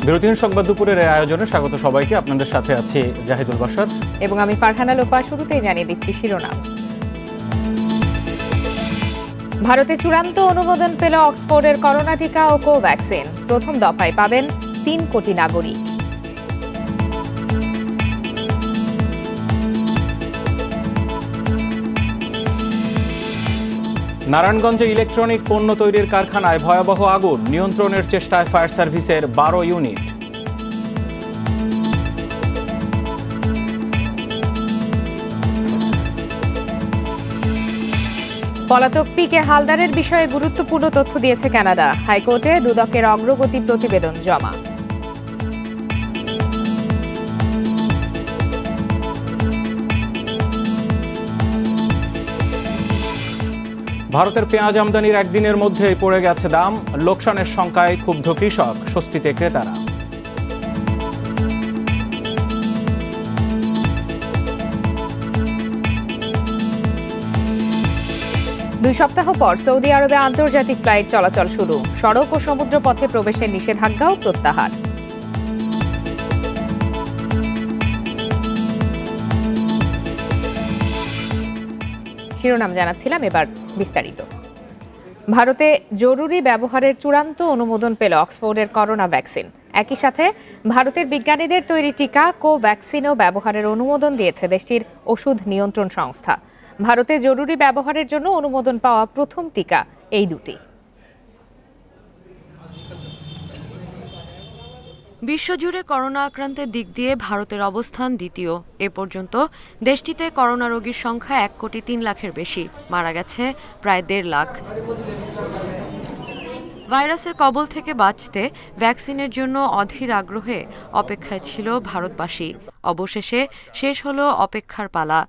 বিরতিহীন সংবাদ দুপুরের এই আয়োজনে স্বাগত সবাইকে। আপনাদের সাথে আছি জাহিদুল বাশার এবং আমি ফারহানা লোপা। শুরুতেই জানিয়ে দিচ্ছি শিরোনাম। ভারতে চূড়ান্ত অনুমোদন পেল অক্সফোর্ডের করোনা টিকা ও কোভ্যাক্সিন। প্রথম দফায় পাবেন ৩ কোটি নাগরিক। নারায়ণগঞ্জে ইলেকট্রনিক পণ্য তৈরির কারখানায় ভয়াবহ আগুন, নিয়ন্ত্রণের চেষ্টায় ফায়ার সার্ভিসের ১২ ইউনিট। পলাতক পিকে হালদারের বিষয়ে গুরুত্বপূর্ণ তথ্য দিয়েছে কানাডা। হাইকোর্টে দুদকের অগ্রগতি প্রতিবেদন জমা। ভারতের পেঁয়াজ আমদানির একদিনের মধ্যেই পড়ে গেছে দাম, লোকসানের শঙ্কায় ক্ষুব্ধ কৃষক, স্বস্তিতে ক্রেতারা। দুই সপ্তাহ পর সৌদি আরবে আন্তর্জাতিক ফ্লাইট চলাচল শুরু। সড়ক ও সমুদ্র পথে প্রবেশের নিষেধাজ্ঞাও প্রত্যাহার। শিরোনাম জানাচ্ছিলাম, এবার বিস্তারিত। ভারতে জরুরি ব্যবহারের চূড়ান্ত অনুমোদন পেল অক্সফোর্ডের করোনা ভ্যাকসিন। একই সাথে ভারতের বিজ্ঞানীদের তৈরি টিকা কোভ্যাক্সিনও ব্যবহারের অনুমোদন দিয়েছে দেশটির ওষুধ নিয়ন্ত্রণ সংস্থা। ভারতে জরুরি ব্যবহারের জন্য অনুমোদন পাওয়া প্রথম টিকা এই দুটি। বিশ্বজুড়ে করোনা আক্রান্তের দিক দিয়ে ভারতের অবস্থান দ্বিতীয়। এ পর্যন্ত দেশটিতে করোনা রোগীর সংখ্যা ১ কোটি ৩ লাখের বেশি, মারা গেছে প্রায় ১.৫ লাখ। ভাইরাসের কবল থেকে বাঁচতে ভ্যাকসিনের জন্য অধীর আগ্রহে অপেক্ষায় ছিল ভারতবাসী। অবশেষে শেষ হলো অপেক্ষার পালা।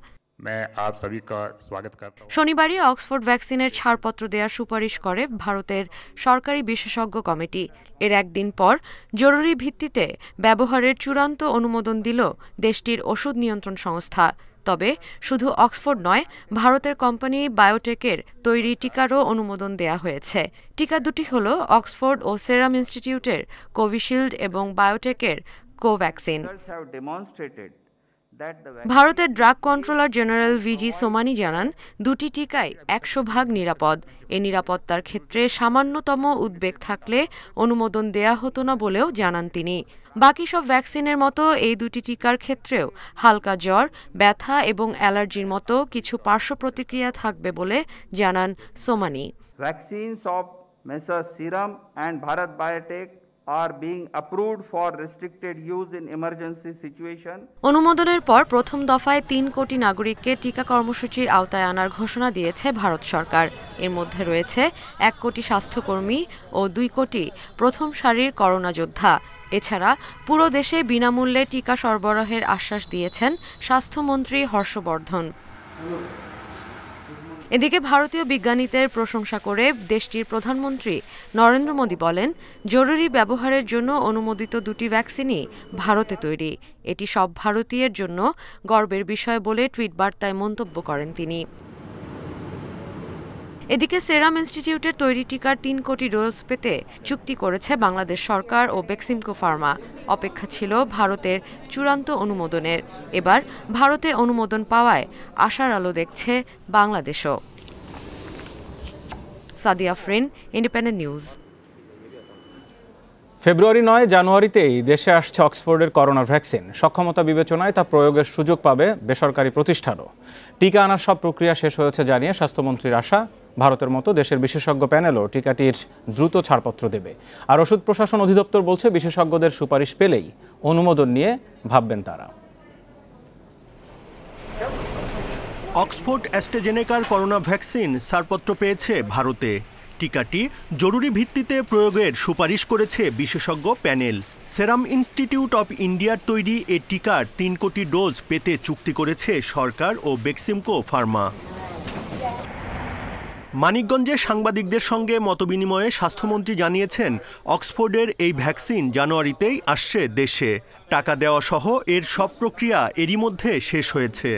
শনিবারই অক্সফোর্ড ভ্যাকসিনের ছাড়পত্র দেওয়ার সুপারিশ করে ভারতের সরকারি বিশেষজ্ঞ কমিটি। এর একদিন পর জরুরি ভিত্তিতে ব্যবহারের চূড়ান্ত অনুমোদন দিল দেশটির ওষুধ নিয়ন্ত্রণ সংস্থা। তবে শুধু অক্সফোর্ড নয়, ভারতের কোম্পানি বায়োটেকের তৈরি টিকারও অনুমোদন দেয়া হয়েছে। টিকা দুটি হল অক্সফোর্ড ও সেরাম ইনস্টিটিউটের কোভিশিল্ড এবং বায়োটেকের কোভ্যাক্সিন। ভারতের ড্রাগ কন্ট্রোলার জেনারেল ভিজি সোমানি জানান, দুটি টিকাই ১০০% নিরাপদ। এ নিরাপত্তার ক্ষেত্রে সামান্যতম উদ্বেগ থাকলে অনুমোদন দেয়া হতো না বলেও জানান তিনি। বাকি সব ভ্যাকসিনের মতো এই দুটি টিকার ক্ষেত্রেও হালকা জ্বর, ব্যথা এবং অ্যালার্জির মতো কিছু পার্শ্ব প্রতিক্রিয়া থাকবে বলে জানান Somani. Vaccines of Messrs Serum and Bharat Biotech are being approved for restricted use in emergency situation. অনুমোদনের পর প্রথম দফায় ৩ কোটি নাগরিককে টিকা কর্মসূচির আওতায় আনার ঘোষণা দিয়েছে ভারত সরকার। এর মধ্যে রয়েছে ১ কোটি স্বাস্থ্যকর্মী ও ২ কোটি প্রথম সারির করোনা যোদ্ধা। এছাড়া পুরো দেশে বিনামূল্যে টিকা সরবরাহের আশ্বাস দিয়েছেন স্বাস্থ্যমন্ত্রী হর্ষবর্ধন। এদিকে ভারতীয় বিজ্ঞানীদের প্রশংসা করে দেশটির প্রধানমন্ত্রী নরেন্দ্র মোদী বলেন, জরুরি ব্যবহারের জন্য অনুমোদিত দুটি ভ্যাকসিনই ভারতে তৈরি। এটি সব ভারতীয়ের জন্য গর্বের বিষয় বলে টুইট বার্তায় মন্তব্য করেন তিনি। এদিকে সেরাম ইনস্টিটিউটের তৈরি টিকার ৩ কোটি ডোজ পেতে চুক্তি করেছে বাংলাদেশ সরকার ও বেক্সিমকো ফার্মা। অপেক্ষা ছিল ভারতের চূড়ান্ত অনুমোদনের। এবার ভারতে অনুমোদন পাওয়ায় আশার আলো দেখছে বাংলাদেশও। Sadia Afrin, Independent News. ফেব্রুয়ারি ৯ জানুয়ারিতেই দেশে আসছে অক্সফোর্ডের করোনা ভ্যাকসিন। সক্ষমতা বিবেচনায় তা প্রয়োগের সুযোগ পাবে বেসরকারি প্রতিষ্ঠানও। টিকা আনার সব প্রক্রিয়া শেষ হয়েছে জানিয়ে স্বাস্থ্যমন্ত্রীর আশা, ভারতের মতো দেশের বিশেষজ্ঞ প্যানেলও টিকাটির দ্রুত ছাড়পত্র দেবে। আর ওষুধ প্রশাসন অধিদপ্তর বলছে, বিশেষজ্ঞদের সুপারিশ পেলেই অনুমোদন নিয়ে ভাববেন তারা। অক্সফোর্ড অ্যাস্ট্রাজেনেকার করোনা ভ্যাকসিন ছাড়পত্র পেয়েছে ভারতে। টিকাটি জরুরি ভিত্তিতে প্রয়োগের সুপারিশ করেছে বিশেষজ্ঞ প্যানেল। সেরাম ইনস্টিটিউট অব ইন্ডিয়ার তৈরি এ টিকার ৩ কোটি ডোজ পেতে চুক্তি করেছে সরকার ও বেক্সিমকো ফার্মা। মানিকগঞ্জে সাংবাদিকদের সঙ্গে মতবিনিময়ে স্বাস্থ্যমন্ত্রী জানিয়েছেন, অক্সফোর্ডের এই ভ্যাকসিন জানুয়ারিতেই আসছে দেশে। টাকা দেওয়া সহ এর সব প্রক্রিয়া এরই মধ্যে শেষ হয়েছে।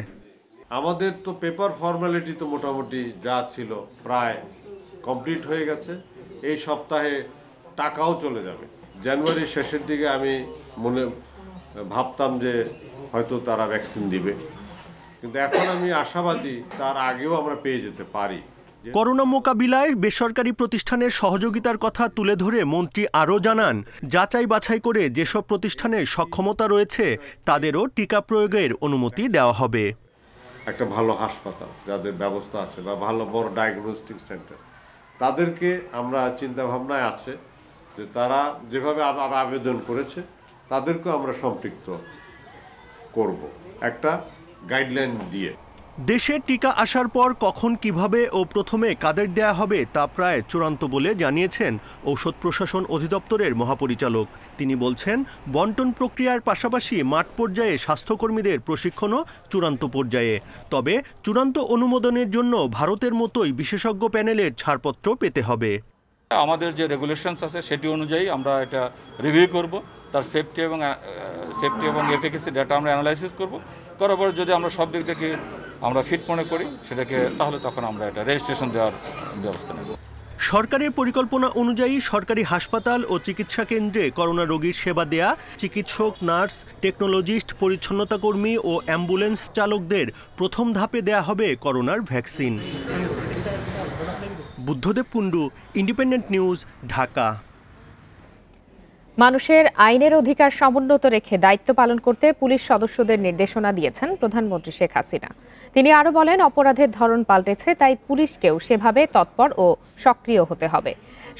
আমাদের তো পেপার ফর্মালিটি তো মোটামুটি যা ছিল প্রায় কমপ্লিট হয়ে গেছে। এই সপ্তাহে টাকাও চলে যাবে। জানুয়ারির শেষের দিকে আমি ভাবতাম যে হয়তো তারা ভ্যাকসিন দিবে, কিন্তু এখন আমি আশাবাদী তার আগেও আমরা পেয়ে যেতে পারি। করোনা মোকাবিলায় বেসরকারি প্রতিষ্ঠানের সহযোগিতার কথা তুলে ধরে মন্ত্রী আরও জানান, যাচাই বাছাই করে যেসব প্রতিষ্ঠানের সক্ষমতা রয়েছে তাদেরও টিকা প্রয়োগের অনুমতি দেওয়া হবে। একটা ভালো হাসপাতাল যাদের ব্যবস্থা আছে বা ভালো বড় ডায়াগনস্টিক সেন্টার, তাদেরকে আমরা চিন্তা ভাবনায় আছে যে তারা যেভাবে আবেদন করেছে তাদেরকেও আমরা সম্পৃক্ত করব একটা গাইডলাইন দিয়ে। দেশে টিকা আসার পর কখন, কিভাবে ও প্রথমে কাদের দেয়া হবে তা প্রায় চূড়ান্ত বলে জানিয়েছেন ঔষধ প্রশাসন অধিদপ্তরের মহাপরিচালক। তিনি বলছেন, বন্টন প্রক্রিয়ার পাশাপাশি মাঠ পর্যায়ে স্বাস্থ্যকর্মীদের প্রশিক্ষণও চূড়ান্ত পর্যায়ে। তবে চূড়ান্ত অনুমোদনের জন্য ভারতের মতোই বিশেষজ্ঞ প্যানেলের ছাড়পত্র পেতে হবে। আমাদের যে রেগুলেশনস আছে সেটি অনুযায়ী আমরা এটা রিভিউ করব, তার সেফটি এবং এফিকেসি ডাটা আমরা অ্যানালাইসিস করার পর যদি আমরা সব দিক থেকে আমরা ফিট মনে করি সেটাকে, তাহলে তখন আমরা এটা রেজিস্ট্রেশন দেওয়ার ব্যবস্থা নেব। সরকারের পরিকল্পনা অনুযায়ী সরকারি হাসপাতাল ও চিকিৎসা কেন্দ্রে করোনা রোগীর সেবা দেয়া চিকিৎসক, নার্স, টেকনোলজিস্ট, পরিচ্ছন্নতা কর্মী ও অ্যাম্বুলেন্স চালকদের প্রথম ধাপে দেয়া হবে করোনার vaccine. Buddhadeb Kundu, independent news, Dhaka. মানুষের আইনের অধিকার সমুন্নত রেখে দায়িত্ব পালন করতে পুলিশ সদস্যদের নির্দেশনা দিয়েছেন প্রধানমন্ত্রী শেখ হাসিনা। তিনি আরও বলেন, অপরাধের ধরন পাল্টেছে, তাই পুলিশকেও সেভাবে তৎপর ও সক্রিয় হতে হবে।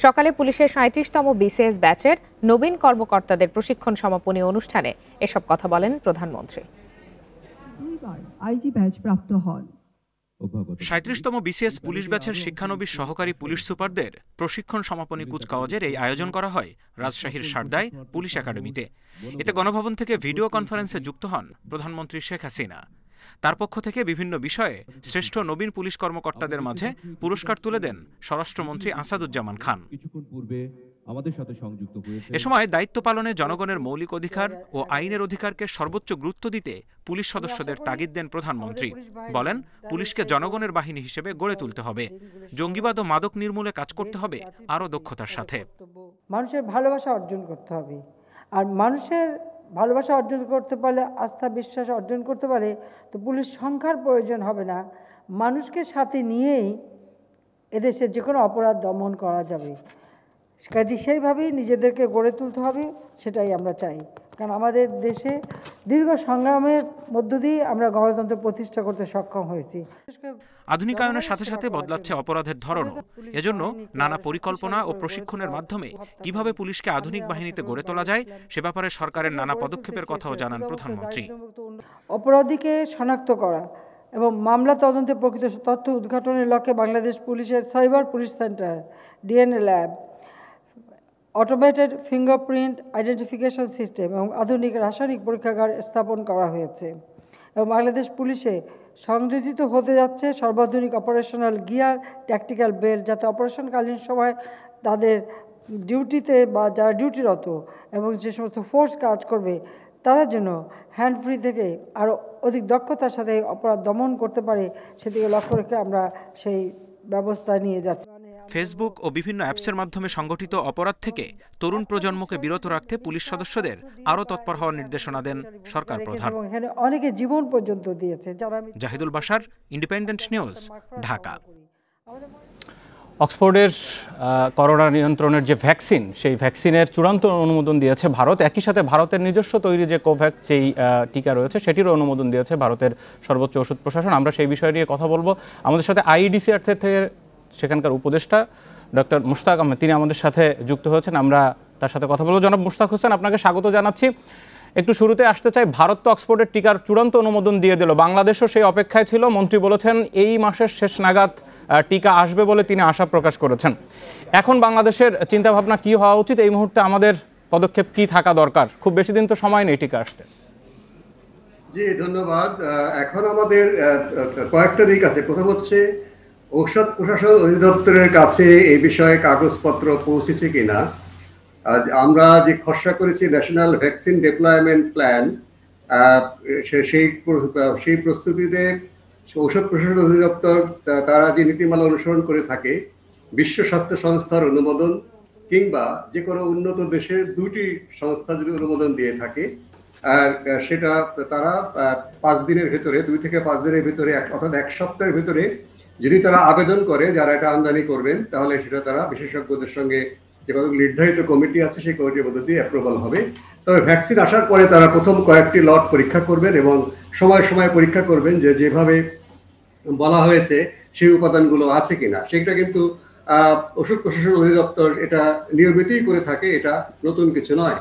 সকালে পুলিশের ৩৭তম বিসিএস ব্যাচের নবীন কর্মকর্তাদের প্রশিক্ষণ সমাপনী অনুষ্ঠানে এসব কথা বলেন প্রধানমন্ত্রী। ৩৭তম বিসিএস পুলিশ ব্যাচের শিক্ষানবিশ সহকারী পুলিশ সুপারদের প্রশিক্ষণ সমাপনী কুচকাওয়াজের এই আয়োজন করা হয় রাজশাহীর সারদায় পুলিশ একাডেমিতে। এতে গণভবন থেকে ভিডিও কনফারেন্সে যুক্ত হন প্রধানমন্ত্রী শেখ হাসিনা। তার পক্ষ থেকে বিভিন্ন বিষয়ে শ্রেষ্ঠ নবীন পুলিশ কর্মকর্তাদের মাঝে পুরস্কার তুলে দেন স্বরাষ্ট্রমন্ত্রী আসাদুজ্জামান খান। এ সময় দায়িত্ব পালনে জনগণের মৌলিক অধিকার ও আইনের অধিকারকে সর্বোচ্চ গুরুত্ব দিতে পুলিশ সদস্যদের তাগিদ দেন প্রধানমন্ত্রী। বলেন, পুলিশকে জনগণের বাহিনী হিসেবে গড়ে তুলতে হবে, জঙ্গিবাদ ও মাদক নির্মূলে কাজ করতে হবে আরও দক্ষতার সাথে। মানুষের ভালোবাসা অর্জন করতে হবে, আর মানুষের ভালোবাসা অর্জন করতে পারলে, আস্থা বিশ্বাস অর্জন করতে পারে, তো পুলিশ সংখ্যার প্রয়োজন হবে না। মানুষকে সাথে নিয়েই এদেশের যে কোনো অপরাধ দমন করা যাবে। কাজে সেইভাবেই নিজেদেরকে গড়ে তুলতে হবে, সেটাই আমরা চাই। কারণ আমাদের দেশে দীর্ঘ সংগ্রামের মধ্য দিয়ে আমরা গণতন্ত্র প্রতিষ্ঠা করতে সক্ষম হয়েছি। আধুনিকায়নের সাথে সাথে বদলাচ্ছে অপরাধের ধরনও। এজন্য নানা পরিকল্পনা ও প্রশিক্ষণের মাধ্যমে কিভাবে পুলিশকে আধুনিক বাহিনীতে গড়ে তোলা যায় সে ব্যাপারে সরকারের নানা পদক্ষেপের কথাও জানান প্রধানমন্ত্রী। অপরাধীকে শনাক্ত করা এবং মামলা তদন্তে প্রকৃত তথ্য উদ্ঘাটনের লক্ষ্যে বাংলাদেশ পুলিশের cyber police centre, DNA lab, automated fingerprint identification system এবং আধুনিক রাসায়নিক পরীক্ষাগার স্থাপন করা হয়েছে। এবং বাংলাদেশ পুলিশে সংযোজিত হতে যাচ্ছে সর্বাধুনিক অপারেশনাল গিয়ার, ট্যাকটিক্যাল বেল্ট, যাতে অপারেশনকালীন সময় তাদের ডিউটিতে বা যারা ডিউটিরত এবং যে সমস্ত ফোর্স কাজ করবে তারা যেন হ্যান্ড ফ্রি থেকে আরও অধিক দক্ষতার সাথে অপরাধ দমন করতে পারে, সেদিকে লক্ষ্য রেখে আমরা সেই ব্যবস্থা নিয়ে যাচ্ছি। ফেসবুক ও বিভিন্ন অ্যাপসের মাধ্যমে সংগঠিত অপরাধ থেকে তরুণ প্রজন্মকে বিরত রাখতে পুলিশ সদস্যদের আরও তৎপর হওয়ার নির্দেশনা দেন সরকার প্রধান। এখানে অনেকে জীবন পর্যন্ত দিয়েছে। Zahidul Bashar, Independent news, Dhaka. অক্সফোর্ডের করোনা নিয়ন্ত্রণের যে ভ্যাকসিন, সেই ভ্যাকসিনের চূড়ান্ত অনুমোদন দিয়েছে ভারত। একই সাথে ভারতের নিজস্ব তৈরি যে কোভ্যাক্স যেই টিকা রয়েছে সেটিরও অনুমোদন দিয়েছে ভারতের সর্বোচ্চ ওষুধ প্রশাসন। আমরা সেই বিষয় নিয়ে কথা বলবো। আমাদের সাথে আইইডিসিআর থেকে সেখানকার উপদেষ্টা ডক্টর মুশতাক আহমেদ, তিনি আমাদের সাথে যুক্ত হয়েছেন। আমরা তার সাথে কথা বলবো। জনাব মুশতাক হোসেন, আপনাকে স্বাগত জানাচ্ছি। একটু শুরুতে আসতে চাই, ভারত তো অক্সফোর্ডের টিকার চূড়ান্ত অনুমোদন দিয়ে দিল, বাংলাদেশও সেই অপেক্ষায় ছিল। মন্ত্রী বলেছেন এই মাসের শেষ নাগাদ টিকা আসবে বলে তিনি আশা প্রকাশ করেছেন। এখন বাংলাদেশের চিন্তাভাবনা কি হওয়া উচিত? এই মুহূর্তে আমাদের পদক্ষেপ কি থাকা দরকার? খুব বেশি দিন তো সময় নেই টিকা আসতে। জি ধন্যবাদ। এখন আমাদের কয়েকটা দিক আছে। প্রথম হচ্ছে ঔষধ প্রশাসন অধিদপ্তরের কাছে এই বিষয়ে কাগজপত্র পৌঁছেছে কিনা। আমরা যে খসড়া করেছি ন্যাশনাল ভ্যাকসিন ডেপ্লয়মেন্ট প্ল্যান, সেই প্রস্তুতিতে ঔষধ প্রশাসন অধিদপ্তর তারা যে নীতিমালা অনুসরণ করে থাকে, বিশ্ব স্বাস্থ্য সংস্থার অনুমোদন কিংবা যে কোনো উন্নত দেশের 2টি সংস্থা যদি অনুমোদন দিয়ে থাকে, আর সেটা তারা 5 দিনের ভিতরে, 2 থেকে 5 দিনের ভিতরে অর্থাৎ 1 সপ্তাহের ভিতরে যদি তারা আবেদন করে, যারা এটা আমদানি করবেন, তাহলে সেটা তারা বিশেষজ্ঞদের সঙ্গে যে নির্ধারিত কমিটি আছে সেই কমিটির মধ্যে দিয়ে অ্যাপ্রুভাল হবে। তবে ভ্যাকসিন আসার পরে তারা প্রথম কয়েকটি লট পরীক্ষা করবেন এবং সময় সময় পরীক্ষা করবেন যে যেভাবে বলা হয়েছে সেই উপাদানগুলো আছে কিনা। সেটা কিন্তু ওষুধ প্রশাসন অধিদপ্তর এটা নিয়মিতই করে থাকে, এটা নতুন কিছু নয়।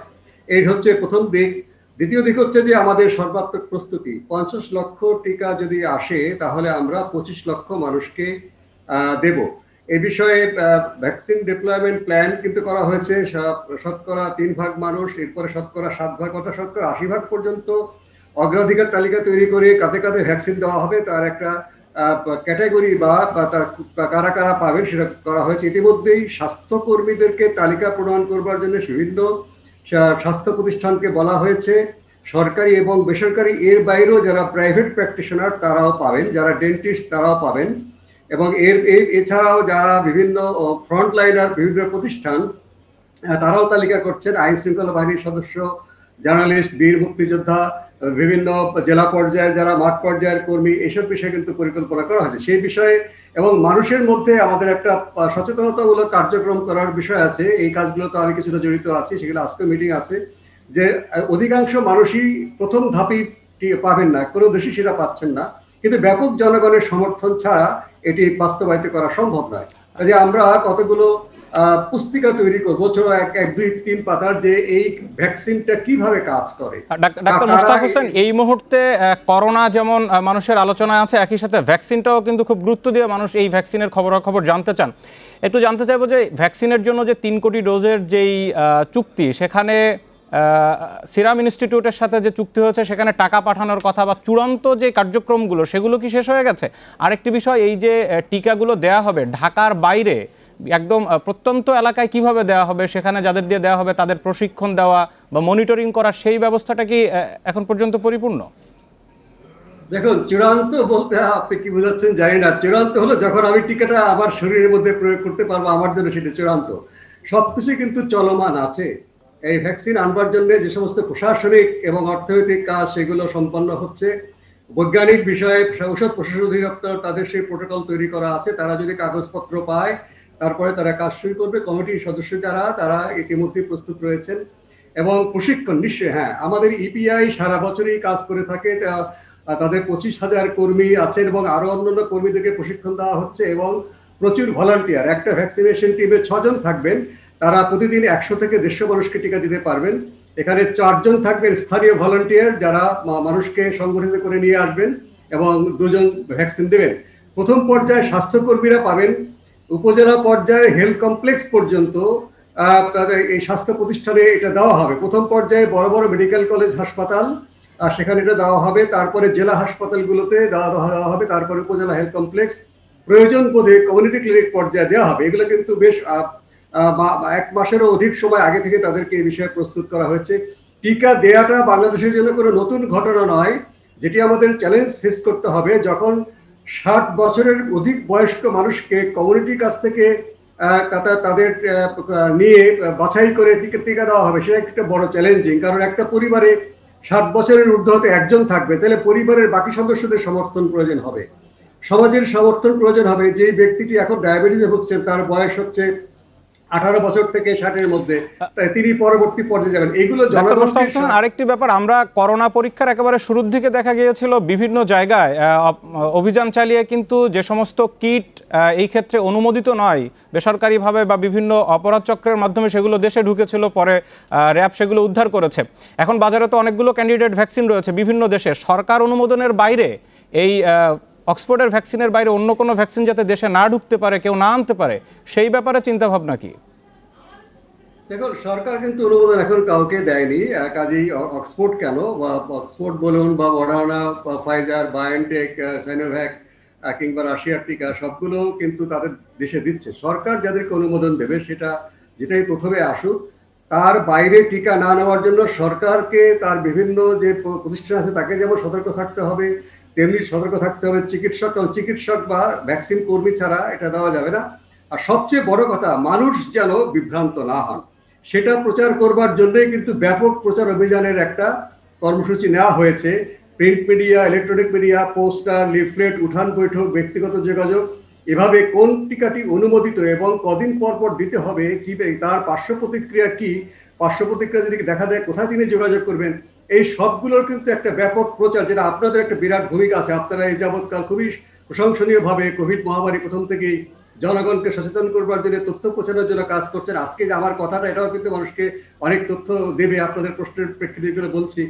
এই হচ্ছে প্রথম দিক। দ্বিতীয় দিক হচ্ছে যে আমাদের সর্বাত্মক প্রস্তুতি। 50 লক্ষ টিকা যদি আসে তাহলে আমরা 25 লক্ষ মানুষকে দেব। এই বিষয়ে ভ্যাকসিন ডিপ্লয়মেন্ট প্ল্যান কিন্তু করা হয়েছে। শতকরা 3 ভাগ মানুষ, এরপরে শতকরা 7 ভাগ, অর্থাৎ শতকরা 80 ভাগ পর্যন্ত অগ্রাধিকার তালিকা তৈরি করে কাতে কাতে ভ্যাকসিন দেওয়া হবে, তার একটা ক্যাটাগরি বা কারা কারা পাবেন সেটা করা হয়েছে। ইতিমধ্যেই স্বাস্থ্যকর্মীদেরকে তালিকা প্রণয়ন করবার জন্য বিভিন্ন স্বাস্থ্য প্রতিষ্ঠানকে বলা হয়েছে, সরকারি এবং বেসরকারি, এর বাইরেও যারা প্রাইভেট প্র্যাকটিশনার তারাও পাবেন, যারা ডেন্টিস্ট তারাও পাবেন, এবং এছাড়াও যারা বিভিন্ন ফ্রন্টলাইনার বিভিন্ন প্রতিষ্ঠান তারাও তালিকা করছেন, আইন শৃঙ্খলা বাহিনীর সদস্য, জার্নালিস্ট, বীর মুক্তিযোদ্ধা, বিভিন্ন জেলা পর্যায়ের যারা মাঠ পর্যায়ের কর্মী, এসব বিষয়ে কিন্তু পরিকল্পনা করা হয়েছে। সেই বিষয়ে এবং মানুষের মধ্যে আমাদের একটা সচেতনতামূলক কার্যক্রম করার বিষয় আছে। এই কাজগুলো তো আমি কিছুটা জড়িত আছি, সেগুলো আজকে মিটিং আছে, যে অধিকাংশ মানুষই প্রথম ধাপই পাবেন না, কোনো দেশই সেটা পাচ্ছেন না, কিন্তু ব্যাপক জনগণের সমর্থন ছাড়া এটি বাস্তবায়িত করা সম্ভব নয়। কাজে আমরা কতগুলো পুস্তিকা তৈরি করব, ছোট 1-2-3 পাতার, যে এই ভ্যাকসিনটা কিভাবে কাজ করে। ডাক্তার মুশতাক হোসেন, এই মুহূর্তে করোনা যেমন মানুষের আলোচনায় আছে, একই সাথে ভ্যাকসিনটাও কিন্তু খুব গুরুত্ব দিয়ে মানুষ এই ভ্যাকসিনের খবরাখবর জানতে চান। একটু জানতে চাইবো যে ভ্যাকসিনের জন্য যে 3 কোটি ডোজের যেই চুক্তি, সেখানে সিরাম ইনস্টিটিউটের সাথে যে চুক্তি হয়েছে সেখানে টাকা পাঠানোর কথা বা চূড়ান্ত যে কার্যক্রমগুলো সেগুলো কি শেষ হয়ে গেছে? আরেকটি বিষয়, এই যে টিকাগুলো দেয়া হবে ঢাকার বাইরে একদম প্রত্যন্ত এলাকায় কিভাবে দেওয়া হবে, সেখানে যাদের দিয়ে দেওয়া হবে তাদের প্রশিক্ষণ দেওয়া বা মনিটরিং করা, সেই ব্যবস্থাটা কি এখন পর্যন্ত পরিপূর্ণ? দেখুন, চূড়ান্ত বলতে আপনি কি বোঝাচ্ছেন জানি না। চূড়ান্ত হলো যখন আমি টিকাটা আমার শরীরের মধ্যে প্রয়োগ করতে পারবো, আমার জন্য সেটা চূড়ান্ত। সবকিছু কিন্তু চলমান আছে। এই ভ্যাকসিন আনবার জন্য যে সমস্ত প্রশাসনিক এবং অর্থনৈতিক কাজ সেগুলো সম্পন্ন হচ্ছে। বৈজ্ঞানিক বিষয়ে ঔষধ প্রশাসন অধিদপ্তর তাদের সেই প্রোটোকল তৈরি করা আছে। তারা যদি কাগজপত্র পায় তারপরে তারা কাজ শুরু করবে। কমিটির সদস্য যারা, তারা ইতিমধ্যে প্রস্তুত রয়েছেন। এবং প্রশিক্ষণ নিশ্চয়ই, হ্যাঁ, আমাদের ইপিআই সারা বছরই কাজ করে থাকে। তাদের 25,000 কর্মী আছে এবং আরো অন্যান্য কর্মীদেরকে প্রশিক্ষণ দেওয়া হচ্ছে এবং প্রচুর ভলান্টিয়ার। একটা ভ্যাকসিনেশন টিমে 6 জন থাকবেন, তারা প্রতিদিন 100 থেকে 150 মানুষকে টিকা দিতে পারবেন। এখানে 4 জন থাকবেন স্থানীয় ভলান্টিয়ার, যারা মানুষকে সংগঠিত করে নিয়ে আসবেন, এবং 2 জন ভ্যাকসিন দেবেন। প্রথম পর্যায়ে স্বাস্থ্যকর্মীরা পাবেন। উপজেলা পর্যায়ে হেলথ কমপ্লেক্স পর্যন্ত এই স্বাস্থ্য প্রতিষ্ঠানে এটা দেওয়া হবে। প্রথম পর্যায়ে বড় বড় মেডিকেল কলেজ হাসপাতাল, সেখানে এটা দেওয়া হবে। তারপরে জেলা হাসপাতালগুলোতে দেওয়া হবে। তারপরে উপজেলা হেলথ কমপ্লেক্স, প্রয়োজন বোধে কমিউনিটি ক্লিনিক পর্যায়ে দেওয়া হবে। এগুলো কিন্তু বেশ 1 মাসেরও অধিক সময় আগে থেকে তাদেরকে এই বিষয়ে প্রস্তুত করা হয়েছে। টিকা দেওয়াটা বাংলাদেশের জন্য কোনো নতুন ঘটনা নয়। যেটি আমাদের চ্যালেঞ্জ ফেস করতে হবে, যখন 60 বছরের অধিক বয়স্ক মানুষকে কমিউনিটির কাছ থেকে তাদের নিয়ে বাছাই করে টিকা দেওয়া হবে, সেটা একটা বড় চ্যালেঞ্জিং। কারণ একটা পরিবারে 60 বছরের ঊর্ধ্ব হতে 1 জন থাকবে, তাহলে পরিবারের বাকি সদস্যদের সমর্থন প্রয়োজন হবে, সমাজের সমর্থন প্রয়োজন হবে। যে ব্যক্তিটি এখন ডায়াবেটিসে ভুগছেন, তার বয়স হচ্ছে 18 বছর থেকে 60-এর মধ্যে, তিনি পরবর্তী পর্যায়ে যাবেন। এইগুলো আরেকটি ব্যাপার, আমরা করোনা পরীক্ষার একেবারে শুরুর দিকে দেখা গিয়েছিল বিভিন্ন জায়গায় অভিযান চালিয়ে কিন্তু যে সমস্ত কিট এই ক্ষেত্রে অনুমোদিত নয় বেসরকারিভাবে বা বিভিন্ন অপরাধ চক্রের মাধ্যমে, সেগুলো দেশে ঢুকেছিল, পরে র্যাব সেগুলো উদ্ধার করেছে। এখন বাজারে তো অনেকগুলো ক্যান্ডিডেট ভ্যাকসিন রয়েছে বিভিন্ন দেশে। সরকার অনুমোদনের বাইরে এই অক্সফোর্ডের ভ্যাকসিনের বাইরে অন্য কোনো ভ্যাকসিন যাতে দেশে না ঢুকতে পারে, কেউ না আনতে পারে, সেই ব্যাপারে চিন্তা ভাবনা কি? দেখুন, সরকার কিন্তু অনুমোদন এখন কাউকে দেয়নি। কাজেই অক্সফোর্ড কেন, বা অক্সফোর্ড বলুন বা মডার্না, ফাইজার, বায়োনটেক, সাইনোভ্যাক কিংবা রাশিয়ার টিকা, সবগুলো কিন্তু তাদের দেশে দিচ্ছে। সরকার যাদেরকে অনুমোদন দেবে যেটাই প্রথমে আসুক। তার বাইরে টিকা না নেওয়ার জন্য সরকারকে তার বিভিন্ন যে প্রতিষ্ঠান আছে তাকে যেমন সতর্ক থাকতে হবে, তেমনি সতর্ক থাকতে হবে চিকিৎসক বা ভ্যাকসিন কর্মী ছাড়া এটা দেওয়া যাবে না। আর সবচেয়ে বড় কথা, মানুষ যেন বিভ্রান্ত না হন সেটা প্রচার করবার জন্যই কিন্তু ব্যাপক প্রচার অভিযানের একটা কর্মসূচি নেওয়া হয়েছে। Print media, electronic media, poster, leaflet, উঠান বৈঠক, ব্যক্তিগত যোগাযোগ, এভাবে কোন টিকাটি অনুমোদিত এবং কদিন পর পর দিতে হবে, কি তার পার্শ্ব প্রতিক্রিয়া কি, পার্শ্ব প্রতিক্রিয়া যদি দেখা দেয় কোথায় তিনি যোগাযোগ করবেন, এই সবগুলোর কিন্তু একটা ব্যাপক প্রচার, যেটা আপনাদের একটা বিরাট ভূমিকা আছে। আপনারা এই যাবৎকাল খুবই প্রশংসনীয়ভাবে কোভিড মহামারী প্রথম থেকেই জনগণকে সচেতন করবার জন্য, তথ্য প্রচারের জন্য কাজ করছেন। আজকে যে আমার কথাটা, এটাও কিন্তু মানুষকে অনেক তথ্য দেবে, আপনাদের প্রশ্নের প্রেক্ষিতে করে বলছি।